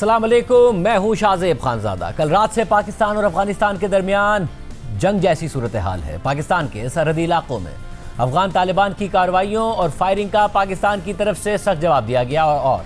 अस्सलाम वालेकुम, मैं हूं शाहजेब खानजादा। कल रात से पाकिस्तान और अफगानिस्तान के दरमियान जंग जैसी सूरत हाल है। पाकिस्तान के सरहदी इलाकों में अफगान तालिबान की कार्रवाइयों और फायरिंग का पाकिस्तान की तरफ से सख्त जवाब दिया गया और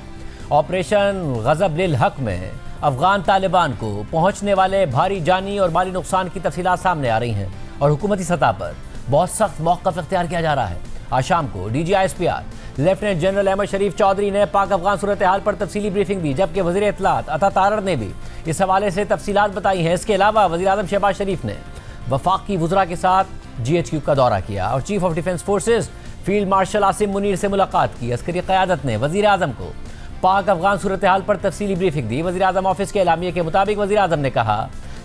ऑपरेशन गज़ब लिल हक में अफगान तालिबान को पहुंचने वाले भारी जानी और माली नुकसान की तफसीलात सामने आ रही हैं और हुकूमती सतह पर बहुत सख्त मौक़िफ़ इख्तियार किया जा रहा है। आज शाम को DGISPR lieutenant general Ahmed Sharif Chaudhry ने पाक अफगान सूरत हाल पर तफसीली ब्रीफिंग दी, जबकि वज़ीर इत्तलात अता तारड़ ने भी इस हवाले से तफसीलात बताई हैं। इसके अलावा वज़ीर आज़म शहबाज शरीफ ने वफाकी वुज़रा के साथ GHQ का दौरा किया और chief of defence forces field marshal Asim Munir से मुलाकात की। अस्करी क़यादत ने वज़ीर आज़म को पाक अफगान सूरत हाल पर तफसीली ब्रीफिंग दी। वज़ीर आज़म ऑफिस के एलामिये के मुताबिक वज़ीर आज़म ने कहा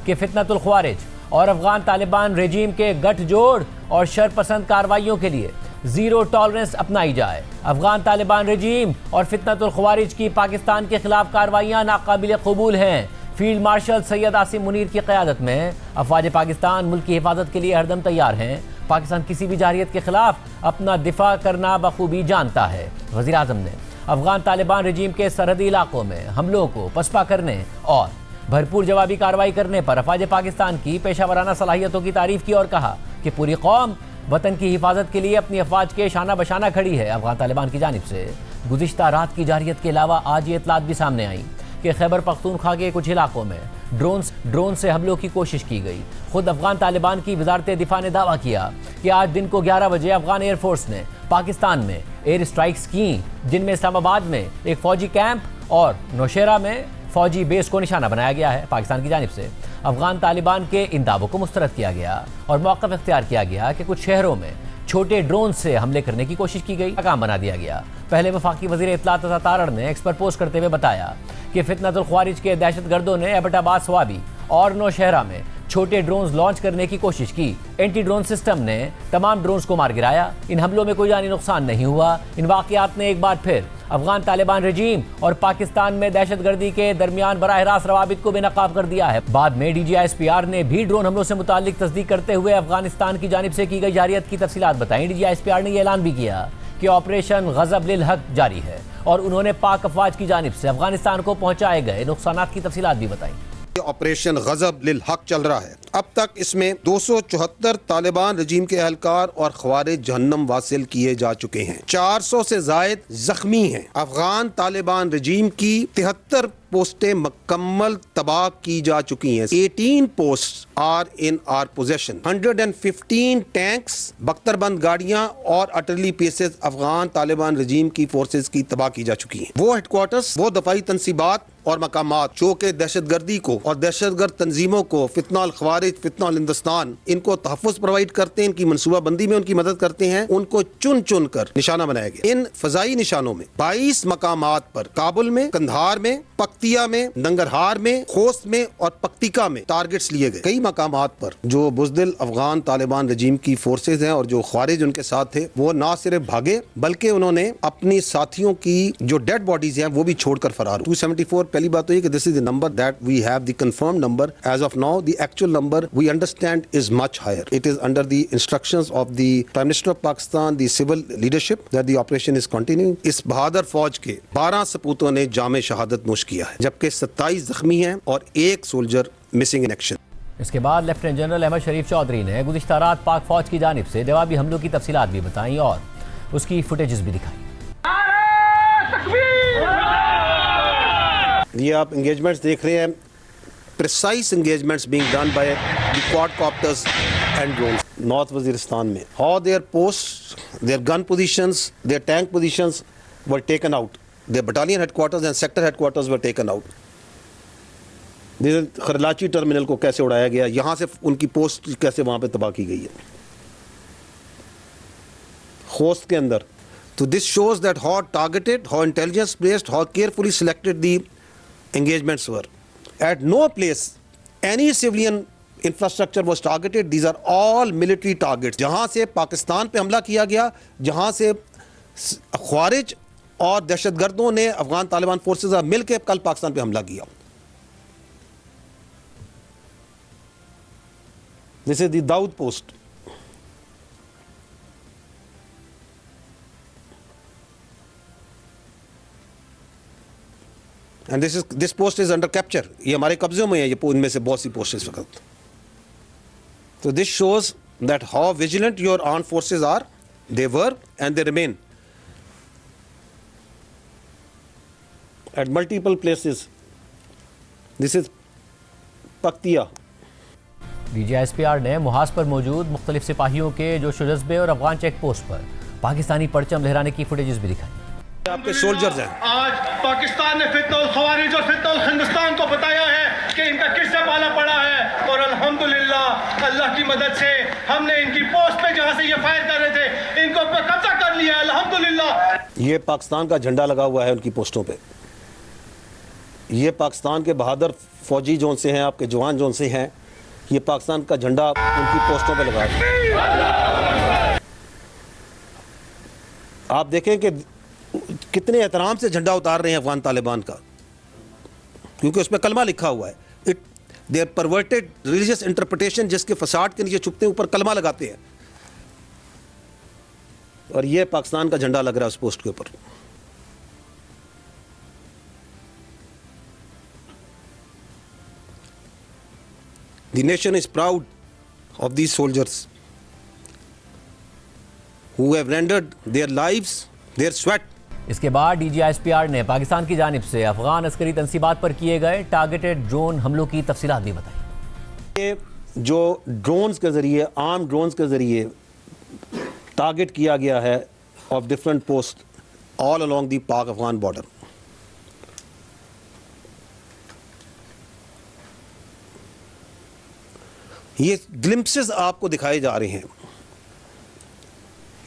कि फितनतुल ख्वारिज और अफगान तालिबान रेजीम के गठजोड़ और शरपसंद कार्रवाइयों के लिए ज़ीरो टॉलरेंस अपनाई जाए। अफगान तालिबान रेजीम और फितनतुल ख्वारिज की पाकिस्तान के खिलाफ कार्रवाइयाँ नाकाबिल कबूल हैं। फील्ड मार्शल सैयद आसिम मुनीर की क़यादत में अफवाज पाकिस्तान मुल्क की हिफाजत के लिए हरदम तैयार हैं। पाकिस्तान किसी भी जारियत के खिलाफ अपना दिफा करना बखूबी जानता है। वज़ीर आज़म ने अफगान तालिबान रेजीम के सरहदी इलाकों में हमलों को पसपा करने और भरपूर जवाबी कार्रवाई करने पर अफवाज पाकिस्तान की पेशावराना सलाहियतों की तारीफ़ की और कहा कि पूरी कौम वतन की हिफाजत के लिए अपनी अफवाज के शाना बशाना खड़ी है। अफगान तालिबान की जानिब से गुज़िश्ता रात की जारियत के अलावा आज ये इतलात भी सामने आई कि खैबर पख्तूनख्वा के कुछ इलाकों में ड्रोन से हमलों की कोशिश की गई। खुद अफगान तालिबान की वजारत दिफा ने दावा किया कि आज दिन को 11 बजे अफगान एयरफोर्स ने पाकिस्तान में एयर स्ट्राइक्स की, जिनमें इस्लामाबाद में एक फ़ौजी कैंप और नौशेरा में फ़ौजी बेस को निशाना बनाया गया है। पाकिस्तान की जानिब से अफगान तालिबान के इन दावों को मुस्तरद किया गया और मौक़िफ़ इख्तियार किया गया कि कुछ शहरों में छोटे ड्रोन से हमले करने की कोशिश की गई, नाकाम बना दिया गया। पहले वफाकी वज़ीर इत्तलात अता तारड़ ने एक्स पर पोस्ट करते हुए बताया कि फितनतुल ख्वारिज के दहशतगर्दों ने एबटाबाद स्वाबी और नौशहरा में छोटे ड्रोन्स लॉन्च करने की कोशिश की। एंटी ड्रोन सिस्टम ने तमाम ड्रोन्स को मार गिराया। इन हमलों में कोई जानी नुकसान नहीं हुआ। इन वाक़यात ने एक बार फिर अफगान तालिबान रेजीम और पाकिस्तान में दहशतगर्दी के दरमियान बराह रास्त रवाबित को बेनकाब कर दिया है। बाद में DGISPR ने भी ड्रोन हमलों से मुताल्लिक तस्दीक करते हुए अफगानिस्तान की जानिब से की गई जारियत की तफसीलात बताई। DGISPR ने यह ऐलान भी किया कि ऑपरेशन गज़ब लिल हक जारी है और उन्होंने पाक अफवाज की जानिब से अफगानिस्तान को पहुंचाए गए नुकसानात की तफसीलात भी बताई। ऑपरेशन गज़ब लिल हक चल रहा है। अब तक इसमें 274 तालिबान रजीम के एहलकार और ख्वारिज जहन्नम वासिल किए जा चुके हैं। 400 से जायद जख्मी हैं। अफगान तालिबान रजीम की 73 पोस्टें मुकम्मल तबाह की जा चुकी हैं। 18 post are in our possession. 115 tanks, बख्तरबंद गाड़ियां और artillery pieces Afghan Taliban regime की फोर्सेस की तबाह की जा चुकी हैं। वो हेडक्वार्टर्स, वो दफाई तंसीबात और मकामात जो कि दहशतगर्दी को और दहशतगर्द तंजीमों को, फितना अल ख्वारिज, फितना अल हिंदुस्तान, इनको तहफ़्फ़ुज़ प्रोवाइड करते हैं, इनकी मनसूबाबंदी में उनकी मदद करते हैं, उनको चुन चुन कर निशाना बनाया गया। इन फजाई निशानों में 22 मकामात पर काबुल में, कंधार में, पख्तिया में, नंगरहार में, खोस्त में और पख्तिका में टारगेट्स लिए गए। कई मकामात पर जो बुज़दिल अफगान तालिबान रजीम की फोर्सेज हैं और जो ख्वारिज उनके साथ थे, वो ना सिर्फ भागे बल्कि उन्होंने अपनी साथियों की जो डेड बॉडीज हैं वो भी छोड़कर फरार। 274 पहली बात तो ये कि this is the number that we have the confirm number as of now. The actual number we understand is much higher. It is under the instructions of the prime minister of Pakistan, the civil leadership, that the operation is continuing. इस बहादुर फौज के 12 सपूतों ने जामे शहादत नोश किया है, जबकि 27 जख्मी हैं और एक सोल्जर मिसिंग इन एक्शन। इसके बाद लेफ्टिनेंट जनरल अहमद शरीफ चौधरी ने गुज़िश्ता रात पाक फौज की जानिब से जवाबी हमलों की तफसीलात भी बताई और उसकी फुटेजेस भी दिखाई। ये आप एंगेजमेंट्स देख रहे हैं, precise engagements being done by the quadcopters and drones north Waziristan में। How their post, their gun positions, their tank positions were taken out, their battalion headquarters and sector headquarters were taken out. Kharlachi terminal को कैसे उड़ाया गया, यहाँ से उनकी post कैसे वहाँ पे तबाह की गई है खोस्त के अंदर। तो this shows that how targeted, how intelligence placed, how carefully selected the engagements were. At no place any civilian infrastructure was targeted. These are all military targets. जहाँ से पाकिस्तान पे हमला किया गया, जहाँ से ख्वारिज और दहशतगर्दों ने अफगान तालिबान फोर्सेस मिलकर कल पाकिस्तान पे हमला किया। This is the Daud post. And this post is under capture, ये हमारे कब्जे में है, ये इनमें से बहुत सी पोस्ट इस वक्त। तो this shows that how vigilant your armed forces are, they were and they remain at multiple places. This is Paktia. DGSPR ने मुहाज पर मौजूद मुख्तलिफ सिपाहियों के जोश जज्बे और अफगान चेक पोस्ट पर पाकिस्तानी परचम लहराने की फुटेजेस भी दिखाई। आपके सोल्जर्स हैं। आज पाकिस्तान ने फितनुल खवारिज और फितनुल हिंदुस्तान को बताया है कि इनका किससे पाला पड़ा है, और अल्हम्दुलिल्लाह अल्लाह की मदद से हमने इनकी पोस्ट पे जहां से ये फायर कर रहे थे इनको पे कब्जा कर लिया है अल्हम्दुलिल्लाह। ये पाकिस्तान का झंडा लगा हुआ है उनकी पोस्टों पे। ये पाकिस्तान के बहादुर फौजी जोन से हैं, आपके जवान जोन से हैं, ये पाकिस्तान का झंडा उनकी पोस्टों पे लगा है। आप देखें कि कितने एहतराम से झंडा उतार रहे हैं अफगान तालिबान का, क्योंकि उस पर कलमा लिखा हुआ है। It their perverted religious interpretation, जिसके फसाड के नीचे छुपते हैं ऊपर कलमा लगाते हैं, और ये पाकिस्तान का झंडा लग रहा है उस पोस्ट के ऊपर। The nation is proud of these soldiers who have rendered their lives, their sweat. इसके बाद DGSPR ने पाकिस्तान की जानिब से अफगान अस्करी तंसीबात पर किए गए टारगेटेड ड्रोन हमलों की तफसीलात भी बताई। ये जो ड्रोन्स के ज़रिए, आर्म ड्रोन्स के ज़रिए टारगेट किया गया है of different post all along the पाक अफगान बॉर्डर। ये ग्लिम्पसेस आपको दिखाए जा रहे हैं,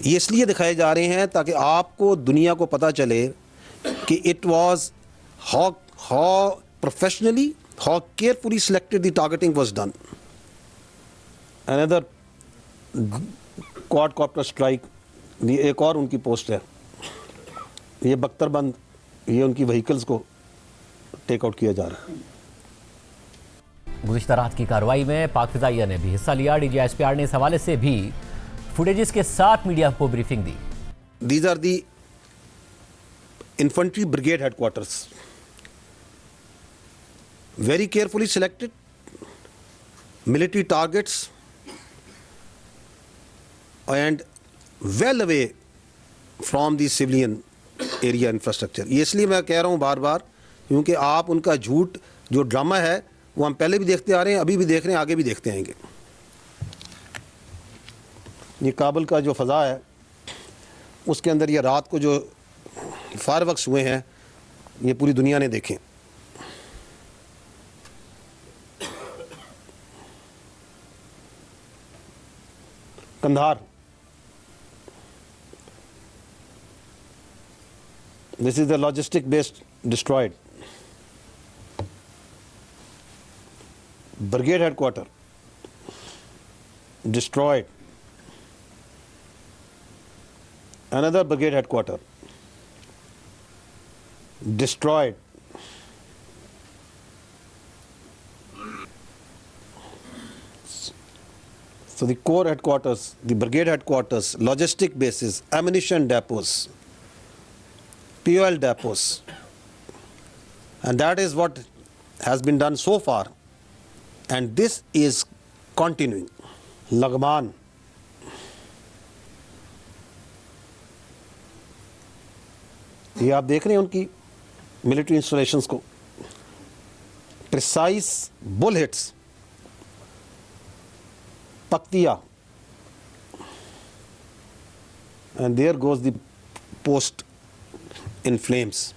ये इसलिए दिखाए जा रहे हैं ताकि आपको दुनिया को पता चले कि it was how professionally, how carefully selected the targeting was done. Another quadcopter strike, ये एक और उनकी पोस्ट है, ये बख्तरबंद, ये उनकी व्हीकल्स को टेक आउट किया जा रहा है। गुज़िश्ता रात की कार्रवाई में पाक फ़िज़ाइया ने भी हिस्सा लिया। DGSPR ने इस हवाले से भी फुटेजेस के साथ मीडिया को briefing the. These are the infantry brigade headquarters, very carefully selected military targets and well away from the civilian area infrastructure। ये इसलिए मैं कह रहा हूँ बार बार, क्योंकि आप उनका झूठ जो ड्रामा है वो हम पहले भी देखते आ रहे हैं, अभी भी देख रहे हैं, आगे भी देखते आएंगे। ये काबुल का जो फ़ज़ा है उसके अंदर ये रात को जो फायरवर्क्स हुए हैं ये पूरी दुनिया ने देखे। Kandahar, this is the logistic base destroyed. Brigade headquarter destroyed. Another brigade headquarter destroyed. So the corps headquarters, the brigade headquarters, logistic bases, ammunition depots, POL depots, and that is what has been done so far. And this is continuing. लगमान, ये आप देख रहे हैं उनकी military installations को, precise bull hits. Paktia, and there goes the post in flames.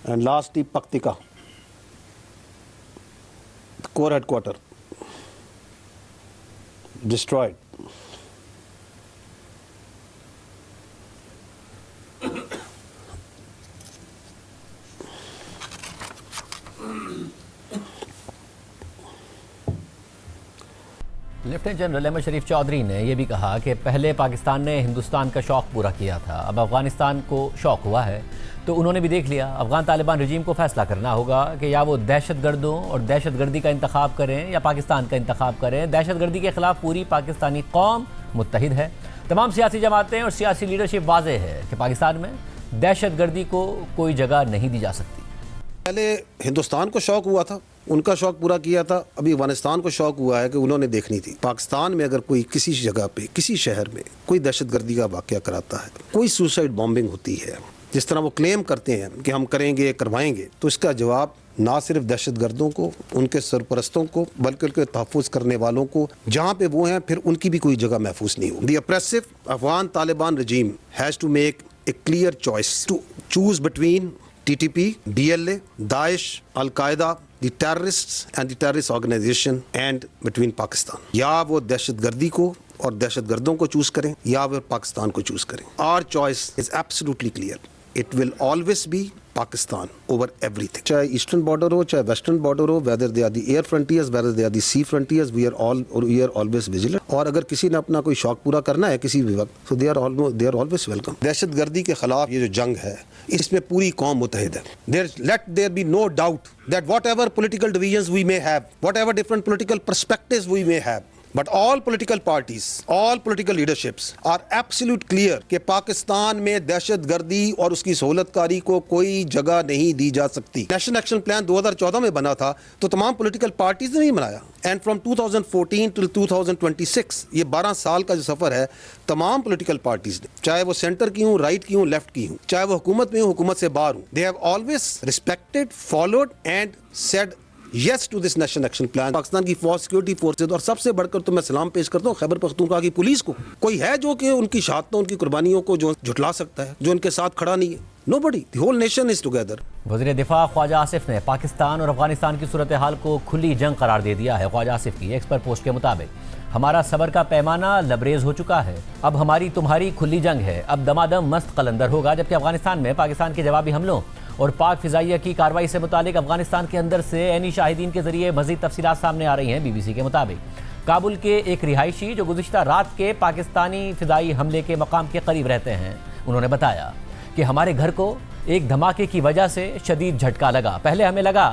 And lastly, Paktika, the corps headquarter, destroyed. Lieutenant general Ahmed Sharif Chaudhry ने यह भी कहा कि पहले पाकिस्तान ने हिंदुस्तान का शौक़ पूरा किया था, अब अफ़गानिस्तान को शौक़ हुआ है, तो उन्होंने भी देख लिया अफ़गान तालिबान रजीम को फ़ैसला करना होगा कि या वो दहशतगर्दों और दहशतगर्दी का इंतखाब करें या पाकिस्तान का इंतखाब करें। दहशतगर्दी के ख़िलाफ़ पूरी पाकिस्तानी कौम मुत्तहिद है। तमाम सियासी जमातें और सियासी लीडरशिप वाज़ेह है कि पाकिस्तान में दहशतगर्दी को कोई जगह नहीं दी जा सकती। पहले हिंदुस्तान को शौक हुआ था, उनका शौक पूरा किया था, अभी अफगानिस्तान को शौक हुआ है कि उन्होंने देखनी थी। पाकिस्तान में अगर कोई किसी जगह पे, किसी शहर में कोई दहशतगर्दी का वाक़या कराता है, कोई सुसाइड बॉम्बिंग होती है, जिस तरह वो क्लेम करते हैं कि हम करेंगे करवाएंगे, तो इसका जवाब ना सिर्फ दहशतगर्दों को, उनके सरपरस्तों को, बल्कि उनके तहफ़्फ़ुज़ करने वालों को, जहाँ पे वो हैं फिर उनकी भी कोई जगह महफूज नहीं होगी। The oppressive Afghan Taliban regime has to make a clear choice to choose between TTP, DLA, Daesh, Al-Qaeda, the terrorists and the terrorist organization and between Pakistan. या वो दहशतगर्दी को और दहशतगर्दों को चूज करें या वो पाकिस्तान को चूज करें। Our choice is absolutely clear. It will always be Pakistan over everything. चाहे ईस्टर्न बॉर्डर हो, चाहे वेस्टर्न बॉर्डर हो, whether they are the air frontiers, whether they are the sea frontiers, we are always vigilant. और अगर किसी ने अपना कोई शौक पूरा करना है किसी भी वक्त, so they are always welcome. दहशतगर्दी के खिलाफ ये जो जंग है, इसमें पूरी कौम मुतहिद है। Let there be no doubt that whatever political divisions we may have, whatever different political perspectives we may have, but all political parties, all political leaderships are absolute clear कि पाकिस्तान में दहशतगर्दी और उसकी सहूलतकारी को कोई जगह नहीं दी जा सकती। नेशनल एक्शन प्लान 2014 में बना था तो तमाम पॉलिटिकल पार्टीज ने नहीं बनाया। एंड फ्रॉम 2014 टिल 2026 ये 12 साल का जो सफ़र है, तमाम पॉलिटिकल पार्टीज ने, चाहे वो सेंटर की हूँ, राइट की हूँ, लेफ्ट की हूँ, चाहे वो हुकूमत में हूँ, हुकूमत से बाहर हूँ, they have always respected, followed and said yes to this national action plan। Pakistan की फौज, सिक्योरिटी फोर्सेज, और सबसे बढ़कर तो मैं सलाम पेश करता हूँ खैबर पख्तूनख्वा की पुलिस को। कोई है जो कि उनकी शहादतों, उनकी कुर्बानियों को जो झुटला सकता है, जो उनके साथ खड़ा नहीं है? Nobody, the whole nation is together। वज़ीर दिफा ख्वाजा आसिफ ने पाकिस्तान और अफगानिस्तान की सूरत हाल को खुली जंग करार दे दिया है। ख्वाजा आसिफ की एक्स पर पोस्ट के मुताबिक हमारा सबर का पैमाना लबरेज हो चुका है, अब हमारी तुम्हारी खुली जंग है, अब दमादम मस्त कलंदर होगा। जबकि अफगानिस्तान में पाकिस्तान के जवाबी हमलों और पाक फिजाइया की कार्रवाई से मुतालिक अफगानिस्तान के अंदर से ऐनी शाहिदीन के जरिए मज़ीद तफसीलात सामने आ रही हैं। BBC के मुताबिक काबुल के एक रिहायशी जो गुज़िश्ता रात के पाकिस्तानी फिजाई हमले के मकाम के करीब रहते हैं, उन्होंने बताया कि हमारे घर को एक धमाके की वजह से शदीद झटका लगा। पहले हमें लगा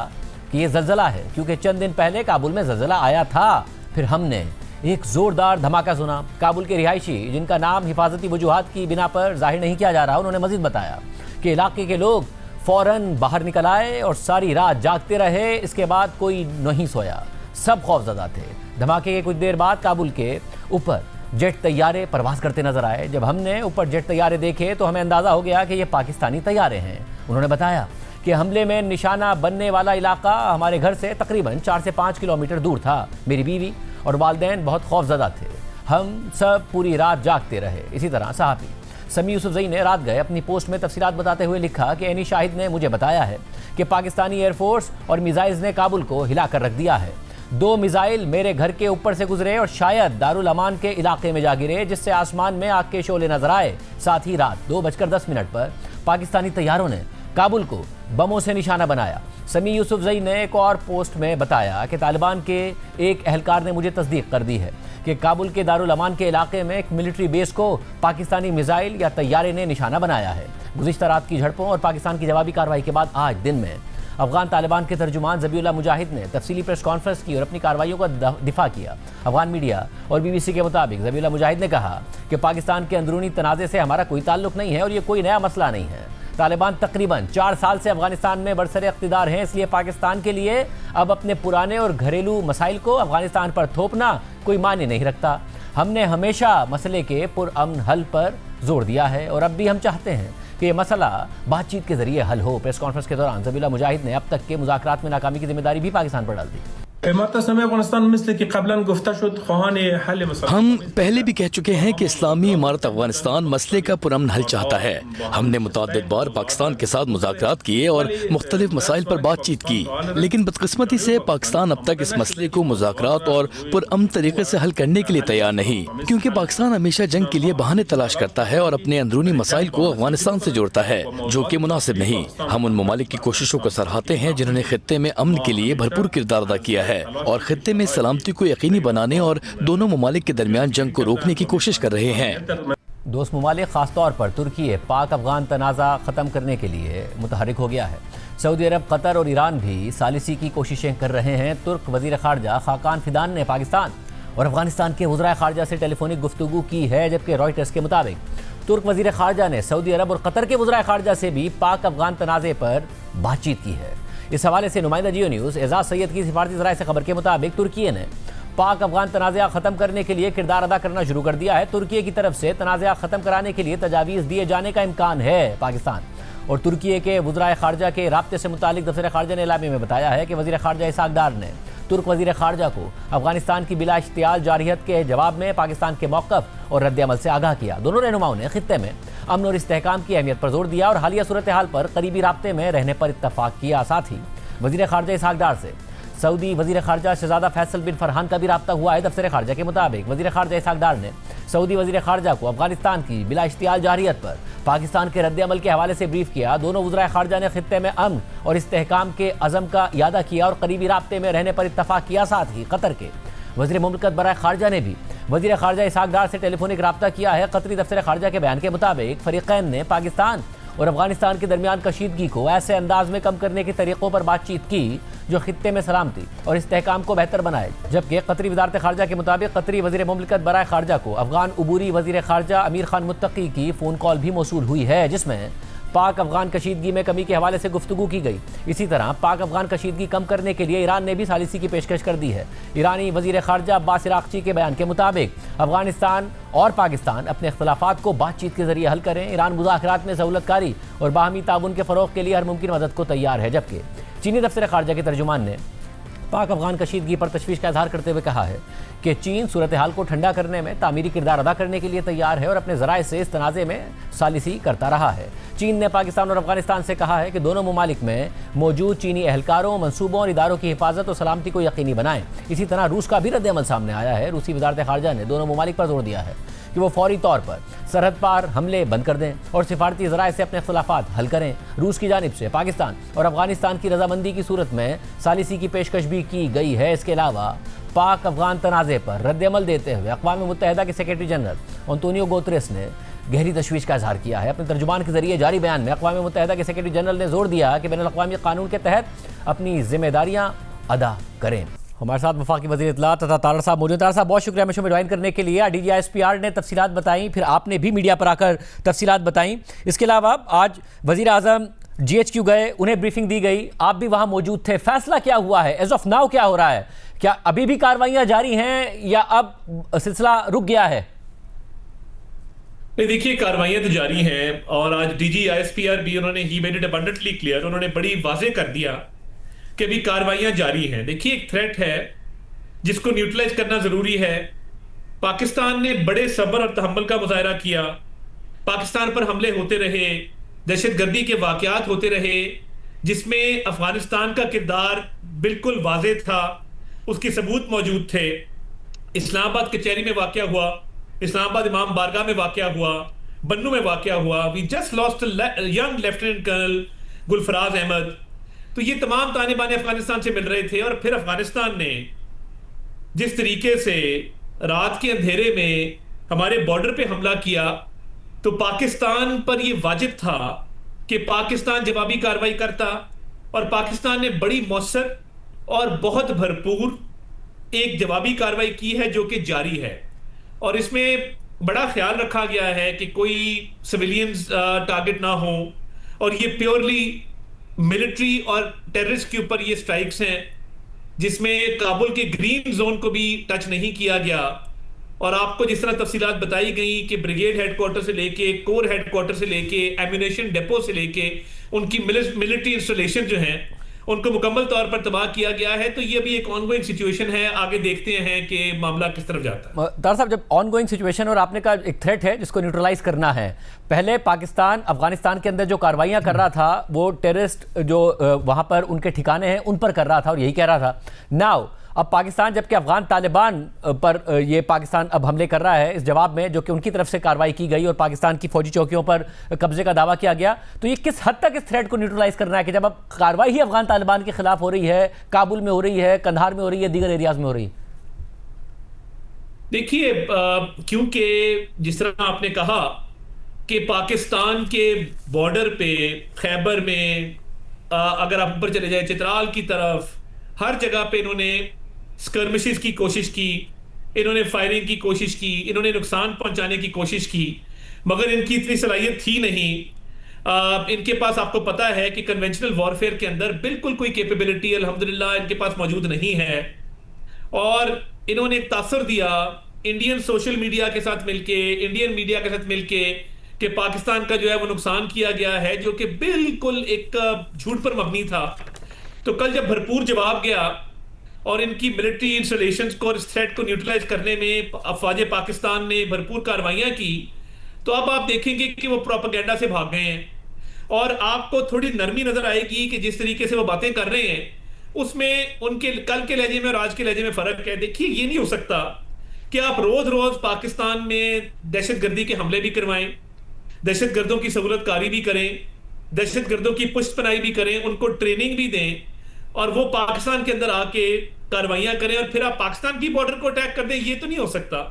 कि ये ज़लज़ला है, क्योंकि चंद दिन पहले काबुल में ज़लज़ला आया था। फिर हमने एक ज़ोरदार धमाका सुना। काबुल के रिहायशी, जिनका नाम हिफाजती वजूहात की बिना पर जाहिर नहीं किया जा रहा, उन्होंने मज़ीद बताया कि इलाके के लोग फ़ौरन बाहर निकल आए और सारी रात जागते रहे। इसके बाद कोई नहीं सोया, सब खौफज़दा थे। धमाके के कुछ देर बाद काबुल के ऊपर जेट तैयारे परवाज़ करते नजर आए। जब हमने ऊपर जेट तैयारे देखे तो हमें अंदाज़ा हो गया कि ये पाकिस्तानी तैयारे हैं। उन्होंने बताया कि हमले में निशाना बनने वाला इलाका हमारे घर से तकरीबन 4 से 5 किलोमीटर दूर था। मेरी बीवी और वालिदैन बहुत खौफज़दा थे। हम सब पूरी रात जागते रहे। इसी तरह सहाफ़ी समी यूसुफजई ने रात गए अपनी पोस्ट में तफसीलात बताते हुए लिखा कि ऐनी शाहिद ने मुझे बताया है कि पाकिस्तानी एयरफोर्स और मिसाइल्स ने काबुल को हिला कर रख दिया है। 2 मिसाइल मेरे घर के ऊपर से गुजरे और शायद दारुल अमान के इलाके में जा गिरे, जिससे आसमान में आग के शोले नजर आए। साथ ही रात 2:10 पर पाकिस्तानी तैयारों ने काबुल को बमों से निशाना बनाया। समी यूसुफजई ने एक और पोस्ट में बताया कि तालिबान के एक अहलकार ने मुझे तस्दीक कर दी है कि काबुल के दारुल अमान के इलाके में एक मिलिट्री बेस को पाकिस्तानी मिसाइल या तैयारे ने निशाना बनाया है। गुज़िश्ता रात की झड़पों और पाकिस्तान की जवाबी कार्रवाई के बाद आज दिन में अफगान तालिबान के तर्जुमान ज़बीउल्लाह मुजाहिद ने तफसीली प्रेस कॉन्फ्रेंस की और अपनी कार्रवाइयों का दिफा किया। अफगान मीडिया और BBC के मुताबिक ज़बीउल्लाह मुजाहिद ने कहा कि पाकिस्तान के अंदरूनी तनाज़े से हमारा कोई ताल्लुक नहीं है और ये कोई नया मसला नहीं है। तालिबान तकरीबन 4 साल से अफगानिस्तान में बरसरे इख्तिदार हैं, इसलिए पाकिस्तान के लिए अब अपने पुराने और घरेलू मसाइल को अफगानिस्तान पर थोपना कोई मायने नहीं रखता। हमने हमेशा मसले के पुरअमन हल पर जोर दिया है और अब भी हम चाहते हैं कि ये मसला बातचीत के जरिए हल हो। प्रेस कॉन्फ्रेंस के दौरान ज़बीउल्लाह मुजाहिद ने अब तक के मुज़ाकरात में नाकामी की जिम्मेदारी भी पाकिस्तान पर डाल दी। हम पहले भी कह चुके हैं कि इस्लामी इमारत अफगानिस्तान मसले का पुरअमन हल चाहता है। हमने मुतअद्दिद बार पाकिस्तान के साथ मुज़ाकरात किए और मुख्तलिफ मसाइल पर बातचीत की, लेकिन बदकिस्मती से पाकिस्तान अब तक इस मसले को मुज़ाकरात और पुरअमन तरीके से हल करने के लिए तैयार नहीं, क्योंकि पाकिस्तान हमेशा जंग के लिए बहाने तलाश करता है और अपने अंदरूनी मसाइल को अफगानिस्तान से जोड़ता है, जो कि मुनासिब नहीं। हम उन ममालिक की कोशिशों को सराहते हैं जिन्होंने खित्ते में अमन के लिए भरपूर किरदार अदा किया है और खित्ते में सलामती को यकीनी बनाने और दोनों ममालिक के दरमियान जंग को रोकने की कोशिश कर रहे हैं। दोस्त ममालिक खासतौर पर तुर्की पाक अफगान तनाज़ा ख़त्म करने के लिए मुतहरिक हो गया है। सऊदी अरब, कतर और ईरान भी सालिसी की कोशिशें कर रहे हैं। तुर्क वज़ीर ख़ारजा खाकान फिदान ने पाकिस्तान और अफगानिस्तान के वज़ीर ख़ारजा से टेलीफोनिक गुफ्तगू की है, जबकि रॉयटर्स के मुताबिक तुर्क वज़ीर ख़ारजा ने सऊदी अरब और कतर के वज़ीर ख़ारजा से भी पाक अफगान तनाज़े पर बातचीत की है। इस हवाले से नुमाइंदा जियो न्यूज़ एजाज सैयद की सिफारती ज़राए से खबर के मुताबिक तुर्की ने पाक अफगान तनाज़ा ख़त्म करने के लिए किरदार अदा करना शुरू कर दिया है। तुर्की की तरफ से तनाज़ा ख़त्म कराने के लिए तजावीज़ दिए जाने का इम्कान है। पाकिस्तान और तुर्की के वज़ीर ख़ारजा के राब्ते से मुतालिक दफ्तर ख़ारजा ने एलामी में बताया है कि वज़ीर ख़ारजा इसहाक डार ने तुर्क वज़ीर ख़ारजा को अफगानिस्तान की बिला इख्तियार जारियत के जवाब में पाकिस्तान के मौक़िफ़ और रद्द अमल से आगाह किया। दोनों रहनुमाओं ने खित्ते में अमन और इस्तेहकाम की अहमियत पर जोर दिया और हालिया सूरत हाल पर करीबी राब्ते में रहने पर इत्तफ़ाक़ किया। साथ ही वज़ीर ख़ारजा इसहाक डार से सऊदी वज़ीर ख़ारजा शहज़ादा फैसल बिन फरहान का भी राब्ता हुआ है। दफ्तर ख़ारजा के मुताबिक वज़ीर ख़ारजा इसहाक डार ने सऊदी वज़ीर ख़ारजा को अफगानिस्तान की बिला इख्तियार जारियत पर पाकिस्तान के रद्द अमल के हवाले से ब्रीफ किया। दोनों वज़ीर ख़ारजा ने खित्ते में अमन और इस्तेहकाम के अज़म का इयादा किया और करीबी राब्ते में रहने पर इत्तफ़ाक़ किया। साथ ही कतर के वज़ीर मुमलिकत बराए ख़ारजा ने भी वज़ीर ख़ारजा इसहाक डार से टेलीफोनिक राब्ता किया है। कतरी दफ्तर ख़ारजा के बयान के मुताबिक फ़रीक़ैन ने पाकिस्तान और अफगानिस्तान के दरमियान कशीदगी को ऐसे अंदाज में कम करने के तरीक़ों पर बातचीत की जो खित्ते में सलामती और इस्तेहकाम को बेहतर बनाए। जबकि कतरी वज़ारत ख़ारजा के मुताबिक कतरी वज़ीर मुमलिकत बराए ख़ारजा को अफ़गान उबूरी वज़ीर ख़ारजा अमीर खान मुत्तकी की फ़ोन कॉल भी मौसूल हुई है, जिसमें पाक अफगान कशीदगी में कमी के हवाले से गुफ्तगू की गई। इसी तरह पाक अफगान कशीदगी कम करने के लिए ईरान ने भी सालिसी की पेशकश कर दी है। ईरानी वज़ीर ख़ारजा अब्बास इराक़ची के बयान के मुताबिक अफगानिस्तान और पाकिस्तान अपने इख्तलाफात को बातचीत के जरिए हल करें। ईरान मुज़ाकरात में सहूलतकारी और बाहमी ताउन के फ़रोग़ के लिए हर मुमकिन मदद को तैयार है। जबकि चीनी दफ्तर ख़ारजा के तर्जुमान ने पाक अफगान कशीदगी पर तशवीश का इजहार करते हुए कहा है कि चीन सूरत हाल को ठंडा करने में तामीरी किरदार अदा करने के लिए तैयार है और अपने ज़राए से इस तनाज़े में सालिसी करता रहा है। चीन ने पाकिस्तान और अफगानिस्तान से कहा है कि दोनों ममालिक में मौजूद चीनी एहलकारों, मनसूबों और इदारों की हिफाजत और सलामती को यकीनी बनाएं। इसी तरह रूस का भी रद्द अमल सामने आया है। रूसी वज़ारत ख़ारजा ने दोनों ममालिक पर जोर दिया है कि वो फौरी तौर पर सरहद पार हमले बंद कर दें और सिफारती ज़राए से अपने इख्तलाफात हल करें। रूस की जानिब से पाकिस्तान और अफगानिस्तान की रजामंदी की सूरत में सालिसी की पेशकश भी की गई है। इसके अलावा पाक अफगान तनाज़े पर रद्द अमल देते हुए अक़वाम मुत्तहिदा के सेक्रेटरी जनरल अंतोनियो गुतेरेस ने गहरी तशवीश का इजहार किया है। अपने तर्जुमान के जरिए जारी बयान में अक़वाम मुत्तहिदा के सेक्रेटरी जनरल ने जोर दिया कि बैनुल अक़वामी कानून के तहत अपनी जिम्मेदारियाँ अदा करें। हमारे साथ वफाकी वज़ीर इत्तलात तथा तारड़ साहब मौजूद। तारड़ साहब, बहुत शुक्रिया हमें ज्वाइन करने के लिए। DGISPR ने तफसीलात बताई, फिर आपने भी मीडिया पर आकर तफसीलात बताई। इसके अलावा आज वज़ीर आज़म GHQ गए, उन्हें ब्रीफिंग दी गई, आप भी वहाँ मौजूद थे। फैसला क्या हुआ है? एज ऑफ नाउ क्या हो रहा है? क्या अभी भी कार्रवाइयाँ जारी हैं या अब सिलसिला रुक गया है? नहीं, देखिए, कार्रवाइयाँ तो जारी हैं और आज DGISPR भी उन्होंने he made it abundantly clear, उन्होंने बड़ी वाज़ेह कर दिया कि भी कार्रवाइयाँ जारी हैं। देखिए, एक थ्रेट है जिसको न्यूट्रलाइज करना ज़रूरी है। पाकिस्तान ने बड़े सब्र और तहम्मुल का मुजाहरा किया। पाकिस्तान पर हमले होते रहे, दहशतगर्दी के वाक़यात होते रहे, जिसमें अफगानिस्तान का किरदार बिल्कुल वाज़ेह था, उसके सबूत मौजूद थे। इस्लामाबाद कचहरी में वाक़या हुआ, इस्लामाबाद इमाम बारगाह में वाक़या हुआ, बन्नू में वाक़या हुआ। We just lost young lieutenant colonel Gulfaraz Ahmed. तो ये तमाम तालिबान अफगानिस्तान से मिल रहे थे और फिर अफगानिस्तान ने जिस तरीके से रात के अंधेरे में हमारे बॉर्डर पे हमला किया, तो पाकिस्तान पर यह वाजिब था कि पाकिस्तान जवाबी कार्रवाई करता और पाकिस्तान ने बड़ी मौसर और बहुत भरपूर एक जवाबी कार्रवाई की है जो कि जारी है। और इसमें बड़ा ख्याल रखा गया है कि कोई सिविलियंस टारगेट ना हो और ये प्योरली मिलिट्री और टेररिस्ट के ऊपर ये स्ट्राइक्स हैं, जिसमें काबुल के ग्रीन जोन को भी टच नहीं किया गया। और आपको जिस तरह तफसीलात बताई गई कि ब्रिगेड हेडक्वार्टर से लेके, कोर हेडक्वार्टर से लेके, एम्यूनेशन डेपो से लेके उनकी मिलिट्री इंस्टॉलेशन जो हैं उनको मुकम्मल तौर पर तबाह किया गया है। तो ये अभी एक ऑनगोइंग सिचुएशन है, आगे देखते हैं कि मामला किस तरफ जाता है। तारड़ साहब, जब ऑनगोइंग सिचुएशन और आपने कहा एक थ्रेट है जिसको न्यूट्रलाइज करना है, पहले पाकिस्तान अफगानिस्तान के अंदर जो कार्रवाइयाँ कर रहा था वो टेररिस्ट जो वहाँ पर उनके ठिकाने हैं उन पर कर रहा था और यही कह रहा था। नाउ अब पाकिस्तान, जबकि अफगान तालिबान पर ये पाकिस्तान अब हमले कर रहा है इस जवाब में, जो कि उनकी तरफ से कार्रवाई की गई और पाकिस्तान की फौजी चौकियों पर कब्जे का दावा किया गया, तो ये किस हद तक इस थ्रेट को न्यूट्रलाइज करना है कि जब अब कार्रवाई ही अफगान तालिबान के खिलाफ हो रही है, काबुल में हो रही है, कंधार में हो रही है, दीगर एरियाज में हो रही है? देखिए, क्योंकि जिस तरह आपने कहा कि पाकिस्तान के बॉर्डर पे खैबर में अगर आप ऊपर चले जाए चित्राल की तरफ, हर जगह पे इन्होंने स्कर्मिशेस की कोशिश की, इन्होंने फायरिंग की कोशिश की, इन्होंने नुकसान पहुंचाने की कोशिश की, मगर इनकी इतनी सलाहियत थी नहीं। इनके पास आपको पता है कि कन्वेंशनल वॉरफेयर के अंदर बिल्कुल कोई कैपेबिलिटी अल्हम्दुलिल्लाह इनके पास मौजूद नहीं है। और इन्होंने एक तासर दिया इंडियन सोशल मीडिया के साथ मिलके, इंडियन मीडिया के साथ मिलके, कि पाकिस्तान का जो है वो नुकसान किया गया है, जो कि बिल्कुल एक झूठ पर मबनी था। तो कल जब भरपूर जवाब गया और इनकी मिलिट्री इंस्टॉलेशंस को और इस थ्रेट को न्यूट्रलाइज करने में अफवाज पाकिस्तान ने भरपूर कार्रवाइयां की, तो अब आप देखेंगे कि वो प्रोपेगेंडा से भाग गए हैं। और आपको थोड़ी नरमी नजर आएगी कि जिस तरीके से वो बातें कर रहे हैं उसमें उनके कल के लहजे में और आज के लहजे में फर्क है। देखिए, ये नहीं हो सकता कि आप रोज रोज पाकिस्तान में दहशतगर्दी के हमले भी करवाएं, दहशतगर्दों की सहूलतकारी भी करें, दहशतगर्दों की पुष्टपनाही भी करें, उनको ट्रेनिंग भी दें, और वो पाकिस्तान के अंदर आके कार्रवाइयां करें, और फिर आप पाकिस्तान की बॉर्डर को अटैक कर दें। ये तो नहीं हो सकता।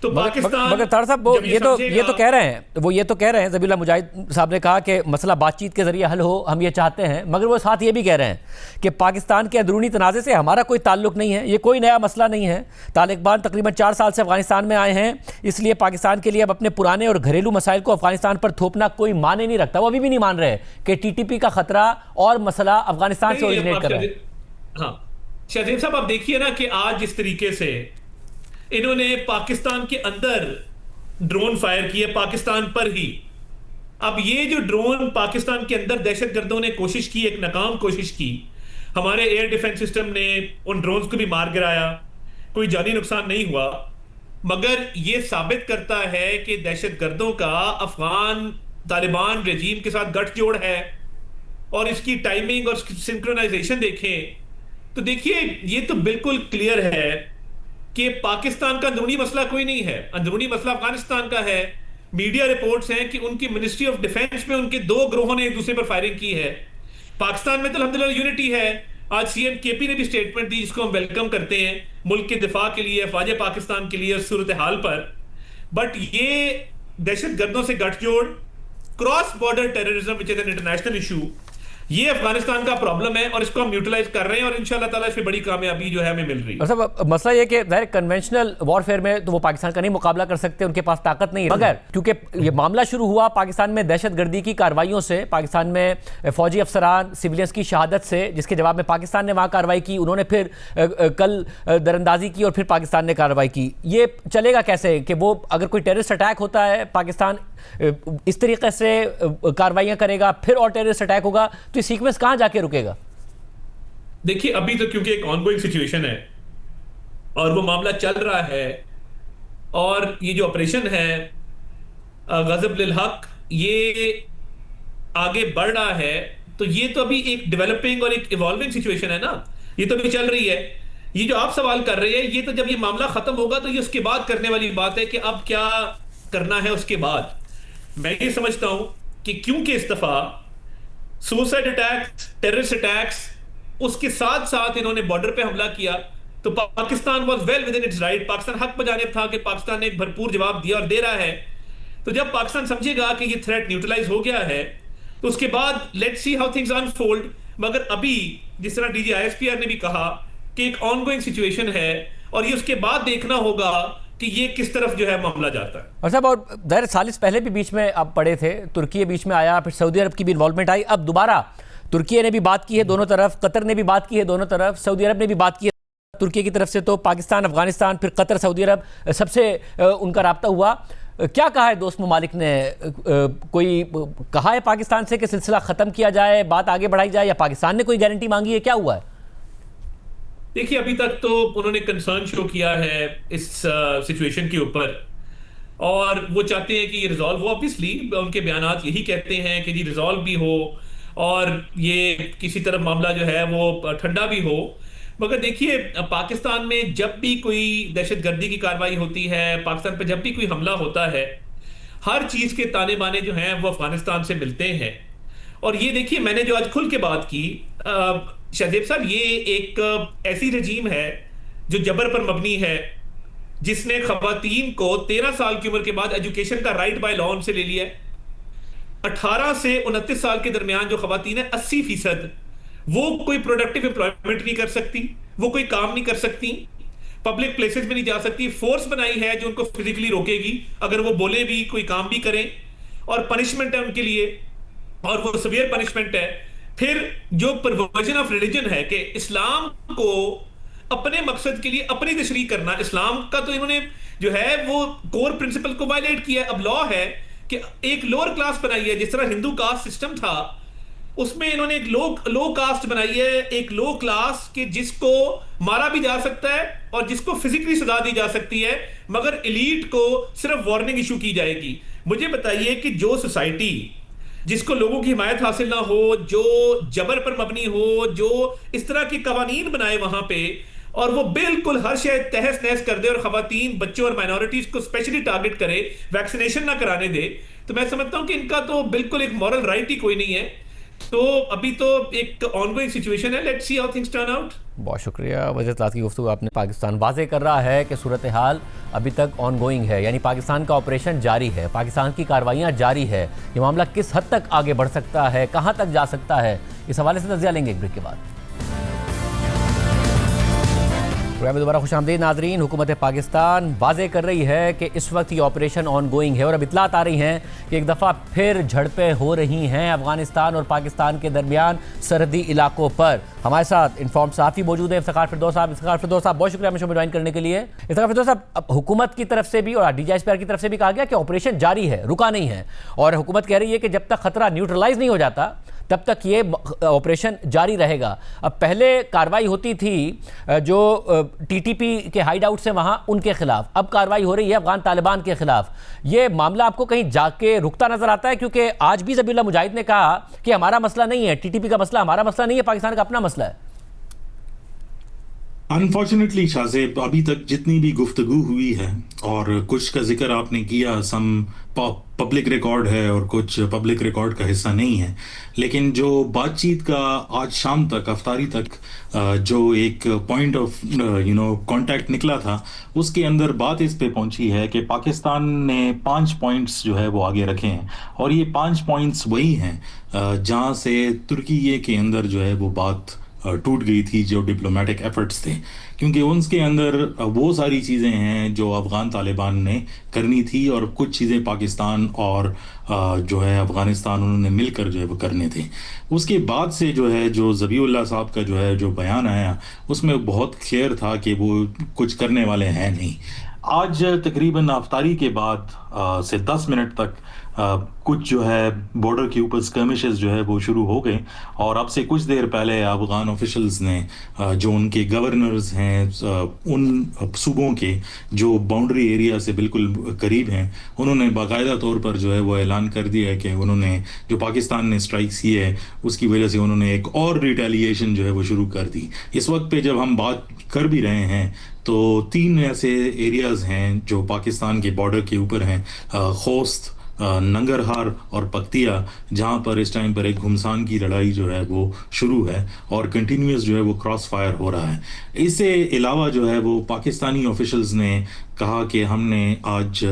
तो पाकिस्तान मगर तार साहब वो ये तो कह रहे हैं ज़बीउल्लाह मुजाहिद साहब ने कहा कि मसला बातचीत के जरिए हल हो, हम ये चाहते हैं। मगर वो साथ ये भी कह रहे हैं कि पाकिस्तान के अंदरूनी तनाज़े से हमारा कोई ताल्लुक नहीं है, ये कोई नया मसला नहीं है। तालिबान तकरीबन 4 साल से अफगानिस्तान में आए हैं, इसलिए पाकिस्तान के लिए अब अपने पुराने और घरेलू मसाइल को अफगानिस्तान पर थोपना कोई माने नहीं रखता। वो अभी भी नहीं मान रहे कि TTP का खतरा और मसला अफगानिस्तान से ओरिजिनेट कर रहा है। हाँ शाहजेब साहब, आप देखिए ना कि आज जिस तरीके से इन्होंने पाकिस्तान के अंदर ड्रोन फायर किए, पाकिस्तान पर ही। अब ये जो ड्रोन पाकिस्तान के अंदर दहशतगर्दों ने कोशिश की, एक नाकाम कोशिश की, हमारे एयर डिफेंस सिस्टम ने उन ड्रोन्स को भी मार गिराया, कोई जानी नुकसान नहीं हुआ। मगर ये साबित करता है कि दहशतगर्दों का अफगान तालिबान रेजीम के साथ गठजोड़ है। और इसकी टाइमिंग और सिंक्रोनाइजेशन देखें तो देखिए, ये तो बिल्कुल क्लियर है कि पाकिस्तान का अंदरूनी मसला कोई नहीं है, अंदरूनी मसला अफगानिस्तान का है। मीडिया रिपोर्ट्स हैं कि उनकी मिनिस्ट्री ऑफ डिफेंस में उनके 2 ग्रोहों ने एक दूसरे पर फायरिंग की है। पाकिस्तान में तो अल्हम्दुलिल्लाह यूनिटी है। आज CM KP ने भी स्टेटमेंट दी, जिसको हम वेलकम करते हैं, मुल्क के दिफा के लिए, अफवाज पाकिस्तान के लिए सूरत हाल पर। बट ये दहशतगर्दों से गठजोड़, cross border terrorism which is an international issue, ये अफगानिस्तान का प्रॉब्लम है और इसको हम न्यूट्रलाइज कर रहे हैं, और इंशाल्लाह ताला इसमें बड़ी कामयाबी जो है हमें मिल रही है। मतलब मसला ये कि ज़ाहिर कन्वेंशनल वॉरफेयर में तो वो पाकिस्तान का नहीं मुकाबला कर सकते, उनके पास ताकत नहीं है। मगर क्योंकि ये मामला शुरू हुआ पाकिस्तान में दहशतगर्दी की कार्रवाइयों से, पाकिस्तान में फौजी अफसरान सिविलियंस की शहादत से, जिसके जवाब में पाकिस्तान ने वहाँ कार्रवाई की, उन्होंने फिर कल दरअंदाजी की और फिर पाकिस्तान ने कार्रवाई की। ये चलेगा कैसे कि वो अगर कोई टेररिस्ट अटैक होता है, पाकिस्तान इस तरीके से कार्रवाइयाँ करेगा, फिर और टेररिस्ट अटैक होगा, तो ये सीक्वेंस कहाँ जाके रुकेगा? देखिए, अभी तो क्योंकि एक ऑनगोइंग सिचुएशन है और वो मामला चल रहा है, और ये जो ऑपरेशन है गजब लिल हक, ये आगे बढ़ रहा है, तो ये तो अभी एक डेवलपिंग और एक इवॉल्विंग सिचुएशन है ना, ये तो अभी चल रही है। ये जो आप सवाल कर रहे हैं, ये तो जब ये मामला खत्म होगा तो ये उसके बाद करने वाली बात है कि अब क्या करना है उसके बाद। मैं ये समझता हूं कि क्योंकि इस दफा सुसाइड अटैक्स, टेररिस्ट अटैक्स, उसके साथ साथ इन्होंने बॉर्डर पे हमला किया, तो Pakistan was well with in its right, Pakistan हक बजानिब था कि पाकिस्तान ने एक भरपूर जवाब दिया और दे रहा है। तो जब पाकिस्तान समझेगा कि ये थ्रेट न्यूट्रलाइज हो गया है, तो उसके बाद let's see how things unfold. मगर अभी जिस तरह DG ISPR ने भी कहा कि एक ऑनगोइंग सिचुएशन है, और ये उसके बाद देखना होगा कि ये किस तरफ जो है मामला जाता है। और साहब, और ज़ाहिर सालिस पहले भी बीच में आप पड़े थे, तुर्की बीच में आया, फिर सऊदी अरब की भी इन्वॉल्वमेंट आई, अब दोबारा तुर्की ने भी बात की है दोनों तरफ, कतर ने भी बात की है दोनों तरफ, सऊदी अरब ने भी बात की है तुर्की की तरफ से। तो पाकिस्तान, अफगानिस्तान, फिर कतर, सऊदी अरब, सबसे उनका राब्ता हुआ। क्या कहा है दोस्त ममालिक ने? कोई कहा है पाकिस्तान से कि सिलसिला ख़त्म किया जाए, बात आगे बढ़ाई जाए, या पाकिस्तान ने कोई गारंटी मांगी है? क्या हुआ है? देखिए, अभी तक तो उन्होंने कंसर्न शो किया है इस सिचुएशन के ऊपर, और वो चाहते हैं कि ये रिजॉल्व हो। ऑब्वियसली उनके बयानात यही कहते हैं कि जी रिजॉल्व भी हो और ये किसी तरह मामला जो है वो ठंडा भी हो। मगर देखिए, पाकिस्तान में जब भी कोई दहशतगर्दी की कार्रवाई होती है, पाकिस्तान पर जब भी कोई हमला होता है, हर चीज के ताने बाने जो हैं वो अफगानिस्तान से मिलते हैं। और ये देखिए, मैंने जो आज खुल के बात की, शाहजेब साहब, ये एक ऐसी रजीम है जो जबर पर मबनी है, जिसने खवातीन को 13 साल की उम्र के बाद एजुकेशन का राइट बाय लॉ से ले लिया। 18 से 29 साल के दरमियान जो खवातीन है, 80% वो कोई प्रोडक्टिव एम्प्लॉयमेंट नहीं कर सकती, वो कोई काम नहीं कर सकती। पब्लिक प्लेसेस में नहीं जा सकती, फोर्स बनाई है जो उनको फिजिकली रोकेगी अगर वो बोले भी, कोई काम भी करें, और पनिशमेंट है उनके लिए, और वो सीवियर पनिशमेंट है। फिर जो परवर्जन ऑफ रिलीजन है कि इस्लाम को अपने मकसद के लिए अपनी तशरीह करना, इस्लाम का तो इन्होंने जो है वो कोर प्रिंसिपल को वायलेट किया। अब लॉ है कि एक लोअर क्लास बनाई है, जिस तरह हिंदू कास्ट सिस्टम था उसमें इन्होंने एक लो कास्ट बनाई है, एक लो क्लास कि जिसको मारा भी जा सकता है और जिसको फिजिकली सजा दी जा सकती है, मगर एलीट को सिर्फ वार्निंग इशू की जाएगी। मुझे बताइए कि जो सोसाइटी जिसको लोगों की हिमायत हासिल ना हो, जो जबर पर मबनी हो, जो इस तरह की कवानीन बनाए वहां पे, और वो बिल्कुल हर शय तहस नहस कर दे और खवातीन, बच्चों और माइनॉरिटीज को स्पेशली टारगेट करे, वैक्सीनेशन ना कराने दे, तो मैं समझता हूं कि इनका तो बिल्कुल एक मॉरल राइट ही कोई नहीं है। तो अभी तो एक ऑनगोइंग सिचुएशन है, let's see how things turn out. बहुत शुक्रिया वज़ीर इत्तलात की गुफ्तगू आपने। पाकिस्तान वाज़े कर रहा है कि सूरत हाल अभी तक ऑनगोइंग है, यानी पाकिस्तान का ऑपरेशन जारी है, पाकिस्तान की कार्रवाइयाँ जारी है। ये मामला किस हद तक आगे बढ़ सकता है, कहाँ तक जा सकता है, इस हवाले से तज़किया लेंगे एक ब्रेक के बाद। प्रोग्राम में दोबारा खुशामदीद नाज़रीन। हुकूमत पाकिस्तान वाज़े कर रही है कि इस वक्त ये ऑपरेशन ऑन गोइंग है और अब इतलात आ रही हैं कि एक दफ़ा फिर झड़पें हो रही हैं अफगानिस्तान और पाकिस्तान के दरमियान सरहदी इलाकों पर। हमारे साथ इन्फॉर्म साफ़ी मौजूद है, इफ्तिखार फिरदौस साहब। इफ्तिखार फिरदौस साहब, बहुत शुक्रिया हमें शो में ज्वाइन करने के लिए। इफ्तिखार फिरदौस साहब, अब हुकूमत की तरफ से भी और DGISPR की तरफ से भी कहा गया कि ऑपरेशन जारी है, रुका नहीं है, और हुकूमत कह रही है कि जब तक खतरा न्यूट्रलाइज नहीं हो जाता तब तक ये ऑपरेशन जारी रहेगा। अब पहले कार्रवाई होती थी जो TTP के हाइड आउट से वहाँ, उनके खिलाफ, अब कार्रवाई हो रही है अफगान तालिबान के खिलाफ। ये मामला आपको कहीं जाके रुकता नजर आता है? क्योंकि आज भी ज़बीहुल्लाह मुजाहिद ने कहा कि हमारा मसला नहीं है, TTP का मसला हमारा मसला नहीं है, पाकिस्तान का अपना मसला है। अनफॉर्चुनेटली शाहजेब, अभी तक जितनी भी गुफ्तगू हुई है और कुछ का जिक्र आपने किया, सम पब्लिक रिकॉर्ड है और कुछ पब्लिक रिकॉर्ड का हिस्सा नहीं है, लेकिन जो बातचीत का आज शाम तक, अफ्तारी तक जो एक पॉइंट ऑफ कांटेक्ट निकला था, उसके अंदर बात इस पे पहुंची है कि पाकिस्तान ने 5 पॉइंट्स जो है वो आगे रखे हैं, और ये 5 पॉइंट्स वही हैं जहां से तुर्की के अंदर जो है वो बात टूट गई थी, जो डिप्लोमेटिक एफर्ट्स थे, क्योंकि उनके अंदर वो सारी चीज़ें हैं जो अफ़गान तालिबान ने करनी थी और कुछ चीज़ें पाकिस्तान और जो है अफ़गानिस्तान उन्होंने मिलकर जो है वो करने थे। उसके बाद से जो है जो ज़बीहुल्लाह साहब का जो है जो बयान आया, उसमें बहुत क्लियर था कि वो कुछ करने वाले हैं नहीं। आज तकरीबन अफ्तारी के बाद से 10 मिनट तक कुछ जो है बॉर्डर के ऊपर स्कर्मिशेस जो है वो शुरू हो गए, और अब से कुछ देर पहले अफगान ऑफिशियल्स ने जो उनके गवर्नर्स हैं उन सूबों के जो बाउंड्री एरिया से बिल्कुल करीब हैं, उन्होंने बाकायदा तौर पर जो है वो ऐलान कर दिया है कि उन्होंने जो पाकिस्तान ने स्ट्राइक्स की है उसकी वजह से उन्होंने एक और रिटेलिएशन जो है वो शुरू कर दी। इस वक्त पे जब हम बात कर भी रहे हैं तो 3 ऐसे एरियाज़ हैं जो पाकिस्तान के बॉर्डर के ऊपर हैं, खोस्त, नंगरहार और पक्तिया, जहां पर इस टाइम पर एक घुमसान की लड़ाई जो है वो शुरू है और कंटिन्यूस जो है वो क्रॉस फायर हो रहा है। इससे अलावा जो है वो पाकिस्तानी ऑफिशियल्स ने कहा कि हमने आज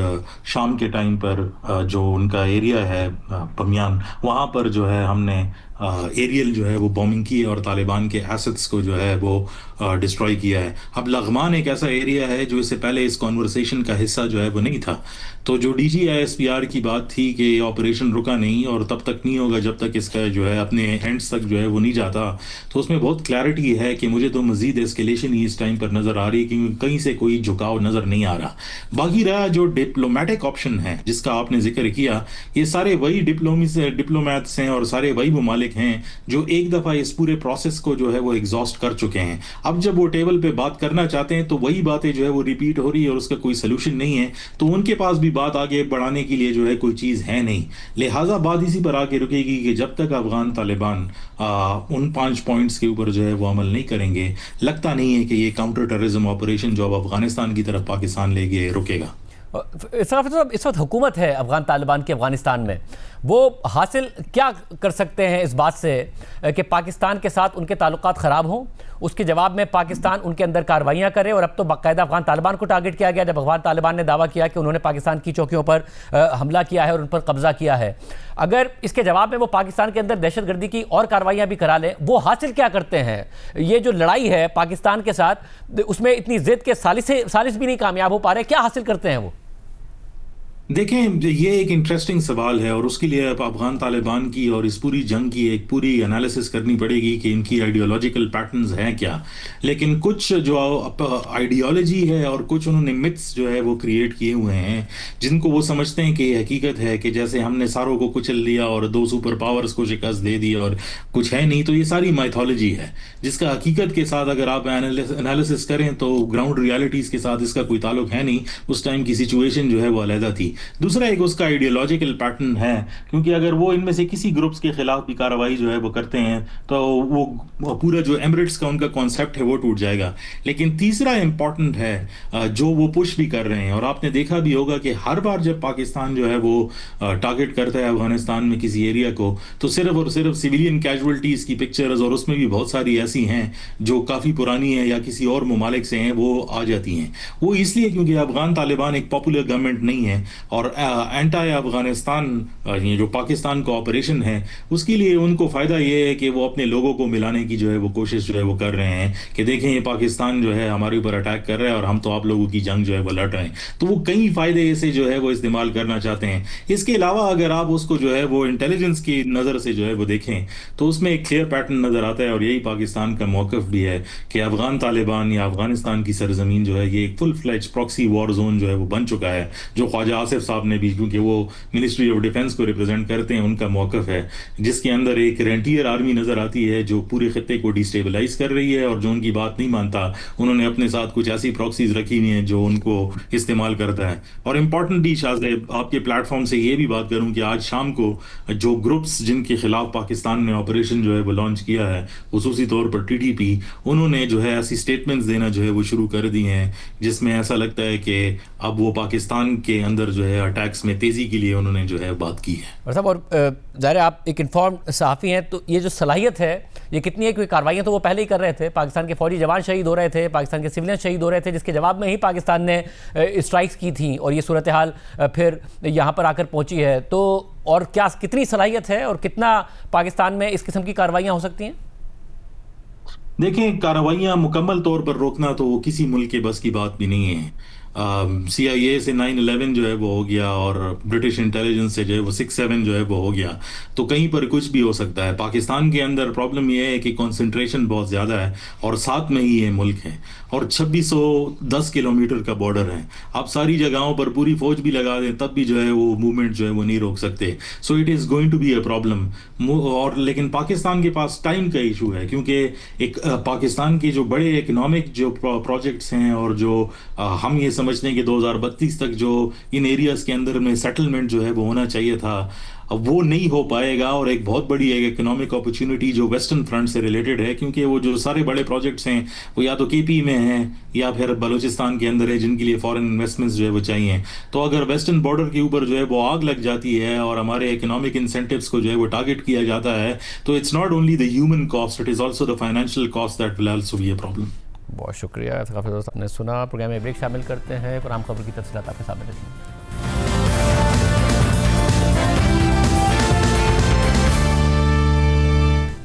शाम के टाइम पर जो उनका एरिया है बमियान, वहाँ पर जो है हमने एरियल जो है वो बॉम्बिंग की और तालिबान के एसेट्स को जो है वो डिस्ट्रॉय किया है। अब लग़मान एक ऐसा एरिया है जो इससे पहले इस कॉन्वर्सेशन का हिस्सा जो है वो नहीं था, तो जो DGISPR की बात थी कि ऑपरेशन रुका नहीं और तब तक नहीं होगा जब तक इसका जो है अपने हैंड्स तक जो है वो नहीं जाता, तो उसमें बहुत क्लैरिटी है कि मुझे तो मज़ीद एस्केलेशन ही इस टाइम पर नज़र आ रही है, क्योंकि कहीं से कोई झुकाव नज़र नहीं आ रहा। बाकी रहा जो डिप्लोमेटिक ऑप्शन है जिसका आपने जिक्र किया, ये सारे वही डिप्लोमैट्स हैं और सारे वही ममालिक हैं जो एक दफ़ा इस पूरे प्रोसेस को जो है वो एग्जॉस्ट कर चुके हैं। अब जब वो टेबल पे बात करना चाहते हैं तो वही बातें जो है वो रिपीट हो रही है और उसका कोई सोल्यूशन नहीं है, तो उनके पास भी बात आगे बढ़ाने के लिए जो है कोई चीज़ है नहीं। लिहाजा बात इसी पर आके रुकेगी कि जब तक अफगान तालिबान उन 5 पॉइंट्स के ऊपर जो है वो अमल नहीं करेंगे, लगता नहीं है कि ये काउंटर टेररिज्म ऑपरेशन जो अब अफगानिस्तान की तरफ पाकिस्तान ले गए रुकेगा। इस वक्त हुकूमत है अफगान तालिबान की अफगानिस्तान में, वो हासिल क्या कर सकते हैं इस बात से कि पाकिस्तान के साथ उनके ताल्लुकात ख़राब हों? उसके जवाब में पाकिस्तान उनके अंदर कार्रवाइयाँ करे। और अब तो बाकायदा अफगान तालिबान को टारगेट किया गया, जब अफगान तालिबान ने दावा किया कि उन्होंने पाकिस्तान की चौकियों पर हमला किया है और उन पर कब्जा किया है। अगर इसके जवाब में वो पाकिस्तान के अंदर दहशतगर्दी की और कार्रवाइयाँ भी करा लें, वो हासिल क्या करते हैं? ये जो लड़ाई है पाकिस्तान के साथ, उसमें इतनी जिद के सालिस भी नहीं कामयाब हो पा रहे, क्या हासिल करते हैं वो? देखें, ये एक इंटरेस्टिंग सवाल है और उसके लिए अफगान तालिबान की और इस पूरी जंग की एक पूरी एनालिसिस करनी पड़ेगी कि इनकी आइडियोलॉजिकल पैटर्न्स हैं क्या। लेकिन कुछ जो आइडियोलॉजी है और कुछ उन्होंने मिथ्स जो है वो क्रिएट किए हुए हैं, जिनको वो समझते हैं कि ये हकीकत है कि जैसे हमने सारों को कुचल दिया और 2 सुपर पावर्स को शिकस्त दे दी और कुछ है नहीं, तो ये सारी माइथोलॉजी है जिसका हकीकत के साथ अगर आप एनालिसिस करें तो ग्राउंड रियलिटीज़ के साथ इसका कोई ताल्लुक है नहीं। उस टाइम की सिचुएशन जो है वो अलहदा थी। दूसरा एक उसका आइडियोलॉजिकल पैटर्न है, क्योंकि अगर वो इनमें से किसी ग्रुप्स के खिलाफ भी कार्रवाई जो है वो करते हैं तो वो पूरा जो एमिरेट्स का उनका कॉन्सेप्ट है वो टूट जाएगा। लेकिन तीसरा इंपॉर्टेंट है जो वो पुश भी कर रहे हैं, और आपने देखा भी होगा कि हर बार जब पाकिस्तान जो है वो टारगेट करता है अफगानिस्तान में किसी एरिया को, तो सिर्फ और सिर्फ सिविलियन कैजुअल्टीज की पिक्चर्स, और उसमें भी बहुत सारी ऐसी हैं जो काफ़ी पुरानी है या किसी और ममालिक से हैं, वो आ जाती हैं। वो इसलिए क्योंकि अफगान तालिबान एक पॉपुलर गवर्नमेंट नहीं है और एंटी अफगानिस्तान ये जो पाकिस्तान का ऑपरेशन है उसके लिए उनको फ़ायदा ये है कि वो अपने लोगों को मिलाने की जो है वो कोशिश जो है वो कर रहे हैं कि देखें ये पाकिस्तान जो है हमारे ऊपर अटैक कर रहा है और हम तो आप लोगों की जंग जो है वो लड़ रहे हैं। तो वो कई फ़ायदे से जो है वो इस्तेमाल करना चाहते हैं। इसके अलावा अगर आप उसको जो है वो इंटेलिजेंस की नज़र से जो है वो देखें तो उसमें एक क्लियर पैटर्न नज़र आता है, और यही पाकिस्तान का मौक़िफ़ भी है कि अफगान तालिबान या अफगानिस्तान की सरजमीन जो है ये एक full fledge proxy war zone जो है वो बन चुका है, जो ख्वाजा आसिफ साहब ने भी, क्योंकि वो मिनिस्ट्री ऑफ डिफेंस को रिप्रेजेंट करते हैं, उनका मौक़िफ़ है, जिसके अंदर एक रेंटियर आर्मी नज़र आती है जो पूरे खत्ते को डिस्टेबलाइज कर रही है और जो उनकी बात नहीं मानता। उन्होंने अपने साथ कुछ ऐसी प्रॉक्सीज रखी हुई हैं जो उनको इस्तेमाल करता है। और इम्पॉर्टेंटली शायद आपके प्लेटफॉर्म से ये भी बात करूं कि आज शाम को जो ग्रुप्स जिनके खिलाफ पाकिस्तान ने ऑपरेशन जो है वो लॉन्च किया है, खुसूसी तौर पर TTP, उन्होंने जो है ऐसी स्टेटमेंट्स देना जो है वो शुरू कर दी हैं जिसमें ऐसा लगता है कि अब वो पाकिस्तान के अंदर जो है अटैक्स में तेज़ी के लिए उन्होंने जो है बात की है। और साहब, और ज़ाहिर है आप एक इन्फॉर्म्ड सहाफ़ी हैं, तो ये जो सलाहियत है ये कितनी है? क्योंकि कार्रवाइयाँ तो वो पहले ही कर रहे थे, पाकिस्तान के फौजी जवान शहीद हो रहे थे, पाकिस्तान के सिविलियन शहीद हो रहे थे, जिसके जवाब में ही पाकिस्तान ने स्ट्राइक्स की थी और ये सूरत हाल फिर यहाँ पर आकर पहुँची है। तो और क्या कितनी सलाहियत है और कितना पाकिस्तान में इस किस्म की कार्रवाइयाँ हो सकती हैं? देखें, कार्रवाइयाँ मुकम्मल तौर पर रोकना तो वो किसी मुल्क के बस की बात भी नहीं है। CIA से 9/11 जो है वो हो गया और ब्रिटिश इंटेलिजेंस से जो है वो 6/7 जो है वो हो गया, तो कहीं पर कुछ भी हो सकता है। पाकिस्तान के अंदर प्रॉब्लम ये है कि कंसंट्रेशन बहुत ज़्यादा है और साथ में ही ये मुल्क है और 2610 किलोमीटर का बॉर्डर है। आप सारी जगहों पर पूरी फौज भी लगा दें तब भी जो है वो मूवमेंट जो है वो नहीं रोक सकते। So it is going to be a problem. और लेकिन पाकिस्तान के पास टाइम का इशू है, क्योंकि एक पाकिस्तान के जो बड़े इकनॉमिक जो प्रोजेक्ट्स हैं और जो हम ये समझते हैं कि 2032 तक जो इन एरियाज़ के अंदर में सेटलमेंट जो है वो होना चाहिए था, अब वो नहीं हो पाएगा। और एक बहुत बड़ी एक इकोनॉमिक अपॉर्चुनिटी जो वेस्टर्न फ्रंट से रिलेटेड है, क्योंकि वो जो सारे बड़े प्रोजेक्ट्स हैं वो या तो KP में हैं या फिर बलूचिस्तान के अंदर है, जिनके लिए फॉरेन इन्वेस्टमेंट्स जो है वो चाहिए। तो अगर वेस्टर्न बॉर्डर के ऊपर जो है वो आग लग जाती है और हमारे इकोनॉमिक इंसेंटिव्स को जो है वो टारगेट किया जाता है, तो it's not only the human cost, it is also the financial cost that will also be a problem. बहुत शुक्रिया आपने सुना। प्रोग्राम में ब्रेक शामिल करते हैं, प्रोग्राम खबर की तफसीलात आपके सामने रखी।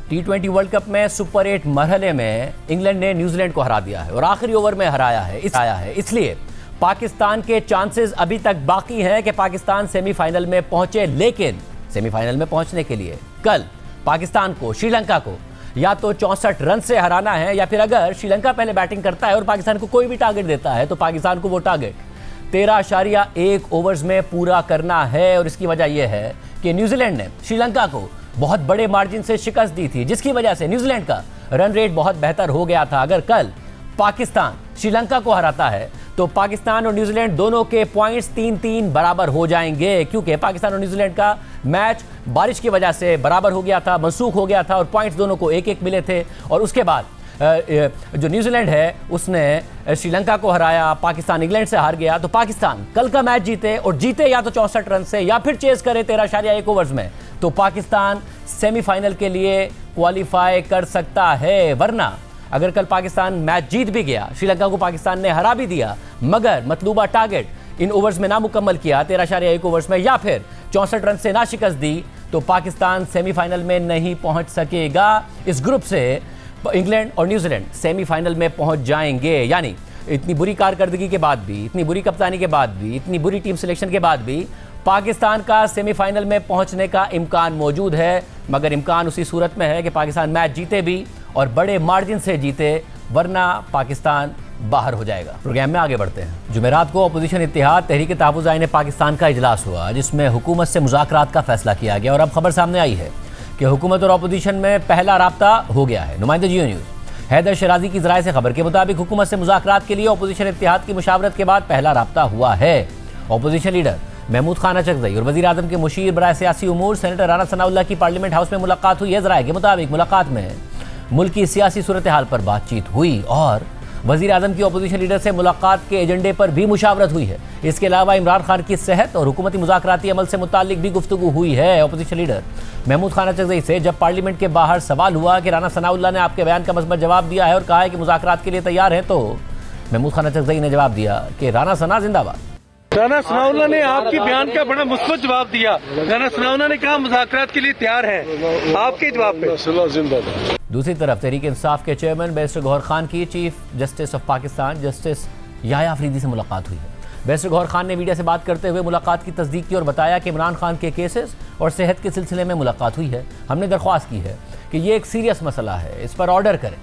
T20 वर्ल्ड कप में सुपर 8 मरहले में इंग्लैंड ने न्यूजीलैंड को हरा दिया है और आखिरी ओवर में हराया है। इसलिए पाकिस्तान के चांसेस अभी तक बाकी हैं कि पाकिस्तान सेमीफाइनल में पहुंचे, लेकिन सेमीफाइनल में पहुंचने के लिए कल पाकिस्तान को श्रीलंका को या तो 64 रन से हराना है, या फिर अगर श्रीलंका पहले बैटिंग करता है और पाकिस्तान को कोई भी टारगेट देता है तो पाकिस्तान को वो टारगेट 13.1 ओवर्स में पूरा करना है। और इसकी वजह यह है कि न्यूजीलैंड ने श्रीलंका को बहुत बड़े मार्जिन से शिकस्त दी थी, जिसकी वजह से न्यूजीलैंड का रन रेट बहुत बेहतर हो गया था। अगर कल पाकिस्तान श्रीलंका को हराता है तो पाकिस्तान और न्यूजीलैंड दोनों के पॉइंट्स 3-3 बराबर हो जाएंगे, क्योंकि पाकिस्तान और न्यूजीलैंड का मैच बारिश की वजह से बराबर हो गया था, मनसूख हो गया था और पॉइंट्स दोनों को 1-1 मिले थे। और उसके बाद जो न्यूजीलैंड है उसने श्रीलंका को हराया, पाकिस्तान इंग्लैंड से हार गया, तो पाकिस्तान कल का मैच जीते और जीते या तो 64 रन से या फिर चेस करे 13.1 ओवर्स में, तो पाकिस्तान सेमीफाइनल के लिए क्वालिफाई कर सकता है। वरना अगर कल पाकिस्तान मैच जीत भी गया, श्रीलंका को पाकिस्तान ने हरा भी दिया, मगर मतलूबा टारगेट इन ओवर्स में ना मुकम्मल किया 13.1 ओवर्स में, या फिर 64 रन से ना शिकस्त दी, तो पाकिस्तान सेमीफाइनल में नहीं पहुंच सकेगा। इस ग्रुप से इंग्लैंड और न्यूजीलैंड सेमीफाइनल में पहुंच जाएंगे। यानी इतनी बुरी कारकर्दगी के बाद भी, इतनी बुरी कप्तानी के बाद भी, इतनी बुरी टीम सिलेक्शन के बाद भी पाकिस्तान का सेमीफाइनल में पहुंचने का इम्कान मौजूद है, मगर इम्कान उसी सूरत में है कि पाकिस्तान मैच जीते भी और बड़े मार्जिन से जीते, वरना पाकिस्तान बाहर हो जाएगा। प्रोग्राम में आगे बढ़ते हैं। जुमेरात को अपोजिशन इत्तेहाद तहरीक तहफ़्फ़ुज़ आईन पाकिस्तान का इजलास हुआ, जिसमें हुकूमत से मुज़ाकरात का फैसला किया गया और अब खबर सामने आई है कि हुकूमत और अपोजिशन में पहला राब्ता हो गया है। नुमाइंदा जियो न्यूज़ हैदर शराजी की ज़राए से खबर के मुताबिक हुकूमत से मुज़ाकरात के लिए अपोजिशन इत्तेहाद की मुशावरत के बाद पहला राब्ता हुआ है। अपोजिशन लीडर महमूद खान अचकज़ई और वज़ीर आज़म के मुशीर बराए सियासी उमूर सेनेटर राना सनाउल्लाह की पार्लियामेंट हाउस में मुलाकात हुई है। ज़राए के मुताबिक मुलाकात में मुल्क की सियासी सूरत हाल पर बातचीत हुई और वज़ीर आज़म की अपोजिशन लीडर से मुलाकात के एजेंडे पर भी मुशावरत हुई है। इसके अलावा इमरान खान की सेहत और हुकूमती मुज़ाकराती अमल से मुताल्लिक भी गुफ्तगू हुई है। अपोजिशन लीडर महमूद खान अचकज़ई से जब पार्लियामेंट के बाहर सवाल हुआ कि राना सनाउल्लाह ने आपके बयान का मस्बत जवाब दिया है और कहा है कि मुज़ाकरात के लिए तैयार हैं, तो महमूद खान अचकज़ई ने जवाब दिया कि राना सना जिंदाबाद। राना सनाउल्लाह ने आपके बयान का बड़ा मुस्बत जवाब दिया। राना सनाउल्लाह ने कहा मुज़ाकरात के लिए तैयार हैं, आपके जवाब पे। दूसरी तरफ तहरीक इंसाफ के चेयरमैन बैरिस्टर गौहर खान की chief justice of Pakistan justice Yahya Afridi से मुलाकात हुई है। बैरिस्टर गौहर खान ने मीडिया से बात करते हुए मुलाकात की तस्दीक की और बताया कि इमरान खान के केसेस और सेहत के सिलसिले में मुलाकात हुई है। हमने दरख्वास्त की है कि ये एक सीरियस मसला है, इस पर ऑर्डर करें।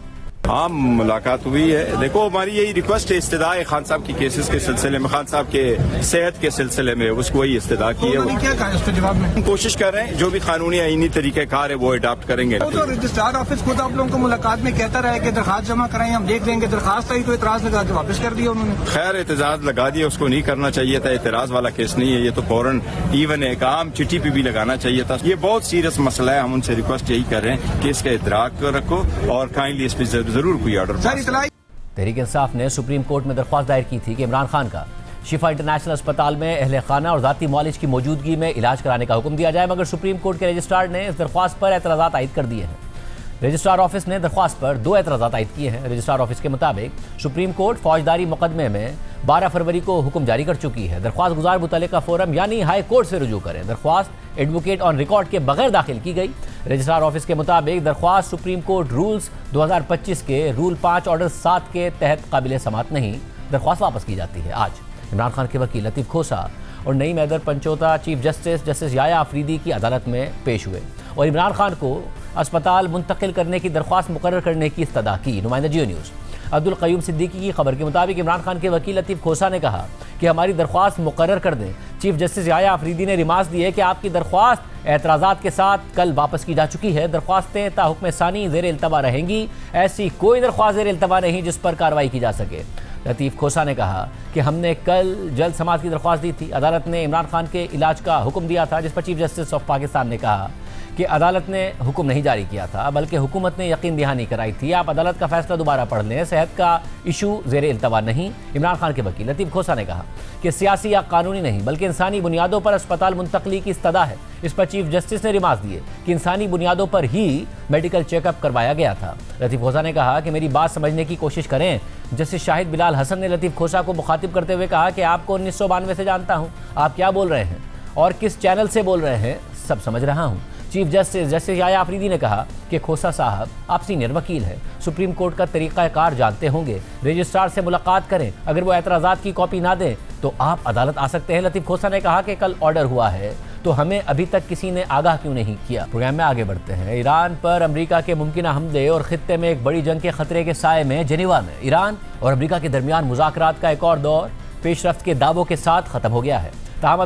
हाँ, मुलाकात हुई है। देखो, हमारी यही रिक्वेस्ट है, इस्तदाए खान साहब की केसेस के सिलसिले में, खान साहब के सेहत के सिलसिले में उसको वही इस्तदा की है। क्या कहा इसके जवाब में? हम कोशिश कर रहे हैं जो भी कानूनी आईनी तरीक़ेकार है वो अडॉप्ट करेंगे। तो रजिस्ट्रार ऑफिस खुद आप लोगों को मुलाकात में कहता रहा है कि दरखास्त जमा कराएं, हम देख लेंगे। दरखास्त आई तो इतराज लगा के वापस कर दिया उन्होंने। खैर, एतजाज लगा दिया, उसको नहीं करना चाहिए था। एतराज वाला केस नहीं है ये, तो फौरन इवन एक आम चिट्ठी पे भी लगाना चाहिए था। ये बहुत सीरियस मसला है। हम उनसे रिक्वेस्ट यही कर रहे हैं कि इसका इदराक रखो और काइंडली इस पर जरूर कोई ऑर्डर। तहरीक इंसाफ ने सुप्रीम कोर्ट में दरख्वास्त दायर की थी कि इमरान खान का शिफा इंटरनेशनल अस्पताल में अहले खाना और जाती मौलिज की मौजूदगी में इलाज कराने का हुक्म दिया जाए, मगर सुप्रीम कोर्ट के रजिस्ट्रार ने इस दरख्वास्त पर एतराज़ात आयद कर दिए हैं। रजिस्ट्रार ऑफिस ने दरख्वास्त पर 2 एतराज़ात आयद किए हैं। रजिस्ट्रार ऑफिस के मुताबिक सुप्रीम कोर्ट फौजदारी मुकदमे में 12 फरवरी को हुक्म जारी कर चुकी है। दरख्वास्त गुजार मुतल्लिका फोरम यानी हाई कोर्ट से रुजू करें। दरख्वास्त एडवोकेट ऑन रिकॉर्ड के बगैर दाखिल की गई। रजिस्ट्रार ऑफिस के मुताबिक दरख्वास्त सुप्रीम कोर्ट रूल्स 2025 के रूल 5 ऑर्डर 7 के तहत काबिल समात नहीं, दरख्वास्त वापस की जाती है। आज इमरान खान के वकील लतीफ़ खोसा और Naeem Haider Panchota chief justice justice Yahya Afridi की अदालत में पेश हुए और इमरान खान को अस्पताल मुंतकिल करने की दरख्वास्त मुकर्रर करने की इस्तदा की। नुमाइंदा जियो न्यूज़ अब्दुल क़य्यूम सिद्दीकी की खबर के मुताबिक इमरान खान के वकील लतीफ़ खोसा ने कहा कि हमारी दरख्वास्त मुकर्रर कर दें। चीफ जस्टिस याह्या अफरीदी ने रिमार्क्स दिए कि आपकी दरख्वास्त एतराज़ात के साथ कल वापस की जा चुकी है। दरख्वास्तें ता हुक्म सानी ज़ेर इल्तवा रहेंगी। ऐसी कोई दरख्वास्त ज़ेर इल्तवा नहीं जिस पर कार्रवाई की जा सके। लतीफ़ खोसा ने कहा कि हमने कल जल्द समाअत की दरख्वास्त दी थी। अदालत ने इमरान खान के इलाज का हुक्म दिया था, जिस पर चीफ जस्टिस ऑफ पाकिस्तान ने कहा कि अदालत ने हुक्म नहीं जारी किया था, बल्कि हुकूमत ने यकीन दहानी कराई थी। आप अदालत का फैसला दोबारा पढ़ लें। सेहत का इशू ज़ेर इल्तवा नहीं। इमरान खान के वकील लतीफ़ खोसा ने कहा कि सियासी या कानूनी नहीं बल्कि इंसानी बुनियादों पर अस्पताल मुंतकली की इस्तदा है। इस पर चीफ जस्टिस ने रिमार्क दिए कि इंसानी बुनियादों पर ही मेडिकल चेकअप करवाया गया था। लतीफ़ खोसा ने कहा कि मेरी बात समझने की कोशिश करें। जस्टिस शाहिद बिलाल हसन ने लतीफ़ खोसा को मुखातिब करते हुए कहा कि आपको 1992 से जानता हूँ, आप क्या बोल रहे हैं और किस चैनल से बोल रहे हैं सब समझ रहा हूँ। Chief justice justice Yahya Afridi ने कहा कि खोसा साहब आप सीनियर वकील हैं, सुप्रीम कोर्ट का तरीक़ाकार जानते होंगे। रजिस्ट्रार से मुलाकात करें, अगर वो एतराज़ात की कॉपी ना दें तो आप अदालत आ सकते हैं। लतीफ़ खोसा ने कहा कि कल ऑर्डर हुआ है तो हमें अभी तक किसी ने आगाह क्यों नहीं किया। प्रोग्राम में आगे बढ़ते हैं। ईरान पर अमेरिका के मुमकिन हमले और खित्ते में एक बड़ी जंग के खतरे के साए में जेनेवा में ईरान और अमेरिका के दरमियान मुज़ाकरात का एक और दौर पेशरफ्त के दावों के साथ ख़त्म हो गया है। ताहम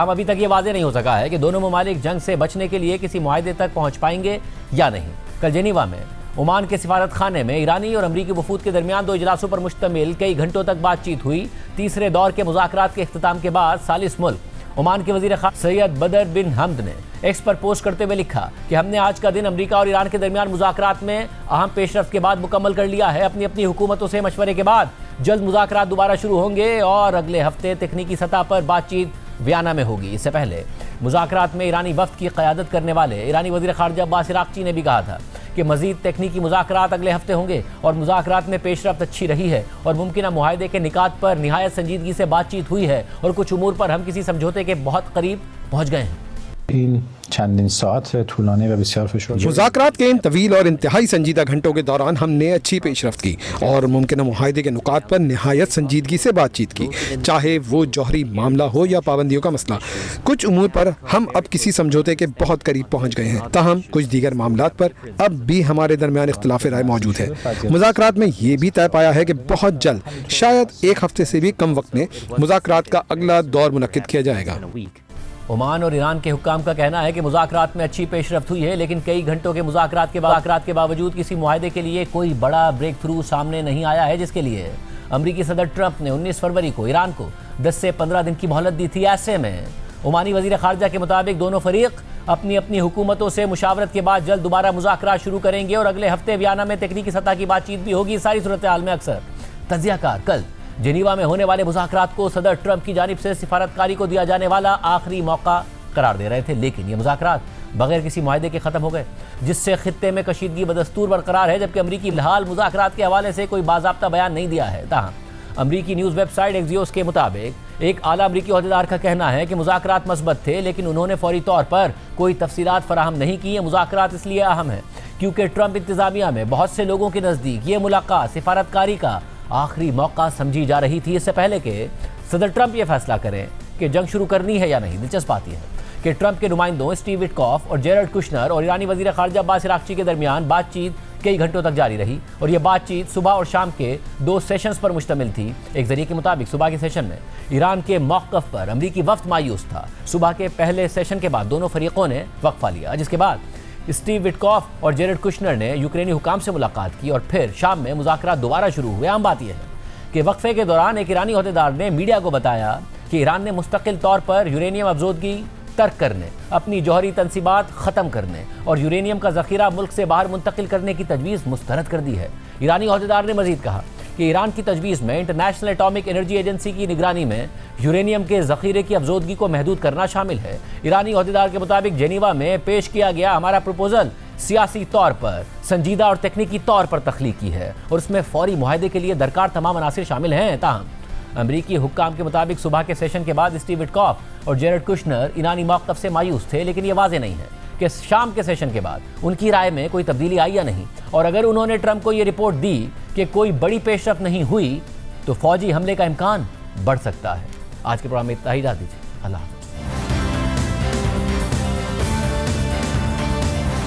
अभी तक ये वाज़ेह नहीं हो सका है कि दोनों ममालिक जंग से बचने के लिए किसी मुआहदे तक पहुँच पाएंगे या नहीं। कल जेनेवा में ओमान के सिफारत खाने में ईरानी और अमरीकी वफूद के दरमियान 2 इजलासों पर मुश्तमिल कई घंटों तक बातचीत हुई। तीसरे दौर के मुज़ाकरात के इख्तिताम के बाद सालिस मुल्क ओमान के वजीर खारजा सैयद बदर बिन हमद ने एक्स पर पोस्ट करते हुए लिखा कि हमने आज का दिन अमेरिका और ईरान के दरमियान मुज़ाकरात में अहम पेशरफ्त के बाद मुकम्मल कर लिया है। अपनी अपनी हुकूमतों से मशवरे के बाद जल्द मुज़ाकरात दोबारा शुरू होंगे और अगले हफ्ते तकनीकी सतह पर बातचीत वियना में होगी। इससे पहले मुज़ाकरात में ईरानी वफ्द की क़यादत करने वाले ईरानी वज़ीर ख़ारजा अब्बास इराक़ची ने भी कहा था कि मज़ीद तकनीकी मुज़ाकरात अगले हफ्ते होंगे और मुज़ाकरात में पेशरफ्त अच्छी रही है और मुमकिना मुआहदे के निकात पर निहायत संजीदगी से बातचीत हुई है और कुछ उमूर पर हम किसी समझौते के बहुत करीब पहुँच गए हैं। मुज़ाकरात के इन तवील और इंतहाई संजीदा घंटों के दौरान हमने अच्छी पेशरफ्त की और मुमकिन मुआहदे के नुकात पर निहायत संजीदगी से बातचीत की, चाहे वो जौहरी मामला हो या पाबंदियों का मसला। कुछ उमूर पर हम अब किसी समझौते के बहुत करीब पहुँच गए हैं, ताहम कुछ दीगर मामलात पर अब भी हमारे दरमियान इख्तिलाफ राय मौजूद है। मुज़ाकरात में ये भी तय पाया है कि बहुत जल्द, शायद एक हफ्ते से भी कम वक्त में, मुज़ाकरात का अगला दौर मुनक्किद किया जाएगा। ओमान और ईरान के हुक्काम का कहना है कि मुज़ाकरात में अच्छी पेशरफ्त हुई है, लेकिन कई घंटों के मुज़ाकरात के बावजूद किसी मुआहदे के लिए कोई बड़ा ब्रेक थ्रू सामने नहीं आया है, जिसके लिए अमरीकी सदर ट्रंप ने 19 फरवरी को ईरान को 10 से 15 दिन की मोहलत दी थी। ऐसे में ओमानी वज़ीर ख़ारजा के मुताबिक दोनों फरीक अपनी अपनी हुकूमतों से मुशावरत के बाद जल्द दोबारा मुज़ाकरात शुरू करेंगे और अगले हफ्ते वियना में तकनीकी सतह की बातचीत भी होगी। सारी सूरत हाल में अक्सर तजियाकार कल जेनीवा में होने वाले मुज़ाकरात को सदर ट्रंप की जानिब से सिफारतकारी को दिया जाने वाला आखिरी मौका करार दे रहे थे, लेकिन ये मुज़ाकरात बगैर किसी मुआहदे के ख़त्म हो गए, जिससे खित्ते में कशीदगी बदस्तूर बरकरार है। जबकि अमरीकी फिलहाल मुज़ाकरात के हवाले से कोई बाज़ाब्ता बयान नहीं दिया है। ताहम अमरीकी न्यूज़ वेबसाइट एक्सियोस के मुताबिक एक आला अमरीकी ओहदेदार का कहना है कि मुज़ाकरात मस्बत थे, लेकिन उन्होंने फौरी तौर पर कोई तफसीलात फराहम नहीं की। ये मुज़ाकरात इसलिए अहम है क्योंकि ट्रंप इंतज़ामिया में बहुत से लोगों के नज़दीक ये मुलाकात सिफारतकारी का आखिरी मौका समझी जा रही थी। इससे पहले कि सदर ट्रंप ये फैसला करें कि जंग शुरू करनी है या नहीं, दिलचस्प बात यह है कि ट्रंप के नुमाइंदों स्टीव विटकॉफ और जेरड कुशनर और ईरानी वज़ीर ख़ारजा अब्बास इराक़ची के दरमियान बातचीत कई घंटों तक जारी रही और यह बातचीत सुबह और शाम के 2 सेशंस पर मुश्तमिल थी। एक जरिए के मुताबिक सुबह के सेशन में ईरान के मौक़िफ़ पर अमरीकी वफ़द मायूस था। सुबह के पहले सेशन के बाद दोनों फरीक़ों ने वक्फा लिया, जिसके बाद स्टीव विटकॉफ और जेरड कुशनर ने यूक्रेनी हुकाम से मुलाकात की और फिर शाम में मुज़ाकरात दोबारा शुरू हुए। आम बात यह है कि वक्फे के दौरान एक ईरानी ओहदेदार ने मीडिया को बताया कि ईरान ने मुस्तकिल तौर पर यूरेनियम अफजोदगी तर्क करने, अपनी जौहरी तनसीबात ख़त्म करने और यूरेनियम का ज़ख़ीरा मुल्क से बाहर मुंतकिल करने की तजवीज़ मुस्तरद कर दी है। ईरानी ओहदेदार ने मज़ीद कहा कि ईरान की तजवीज़ में इंटरनेशनल एटॉमिक एनर्जी एजेंसी की निगरानी में यूरेनियम के ज़ख़ीरे की अफजोदगी को महदूद करना शामिल है। ईरानी ओहदेदार के मुताबिक जेनीवा में पेश किया गया हमारा प्रपोजल सियासी तौर पर संजीदा और तकनीकी तौर पर तख्लीकी है और उसमें फौरी मुआहदे के लिए दरकार तमाम अनासिर शामिल हैं। ताहम अमरीकी हुक्काम के मुताबिक सुबह के सेशन के बाद स्टीव विटकॉफ और जेरड कुशनर ईरानी मौक़िफ़ से मायूस थे, लेकिन ये वाज़ेह नहीं है कि शाम के सेशन के बाद उनकी राय में कोई तब्दीली आई या नहीं। और अगर उन्होंने ट्रंप को ये रिपोर्ट दी कि कोई बड़ी पेशरफ्त नहीं हुई तो फौजी हमले का इम्कान बढ़ सकता है। आज के प्रोग्राम में इतना ही, इजाज़त दीजिए। अल्लाह।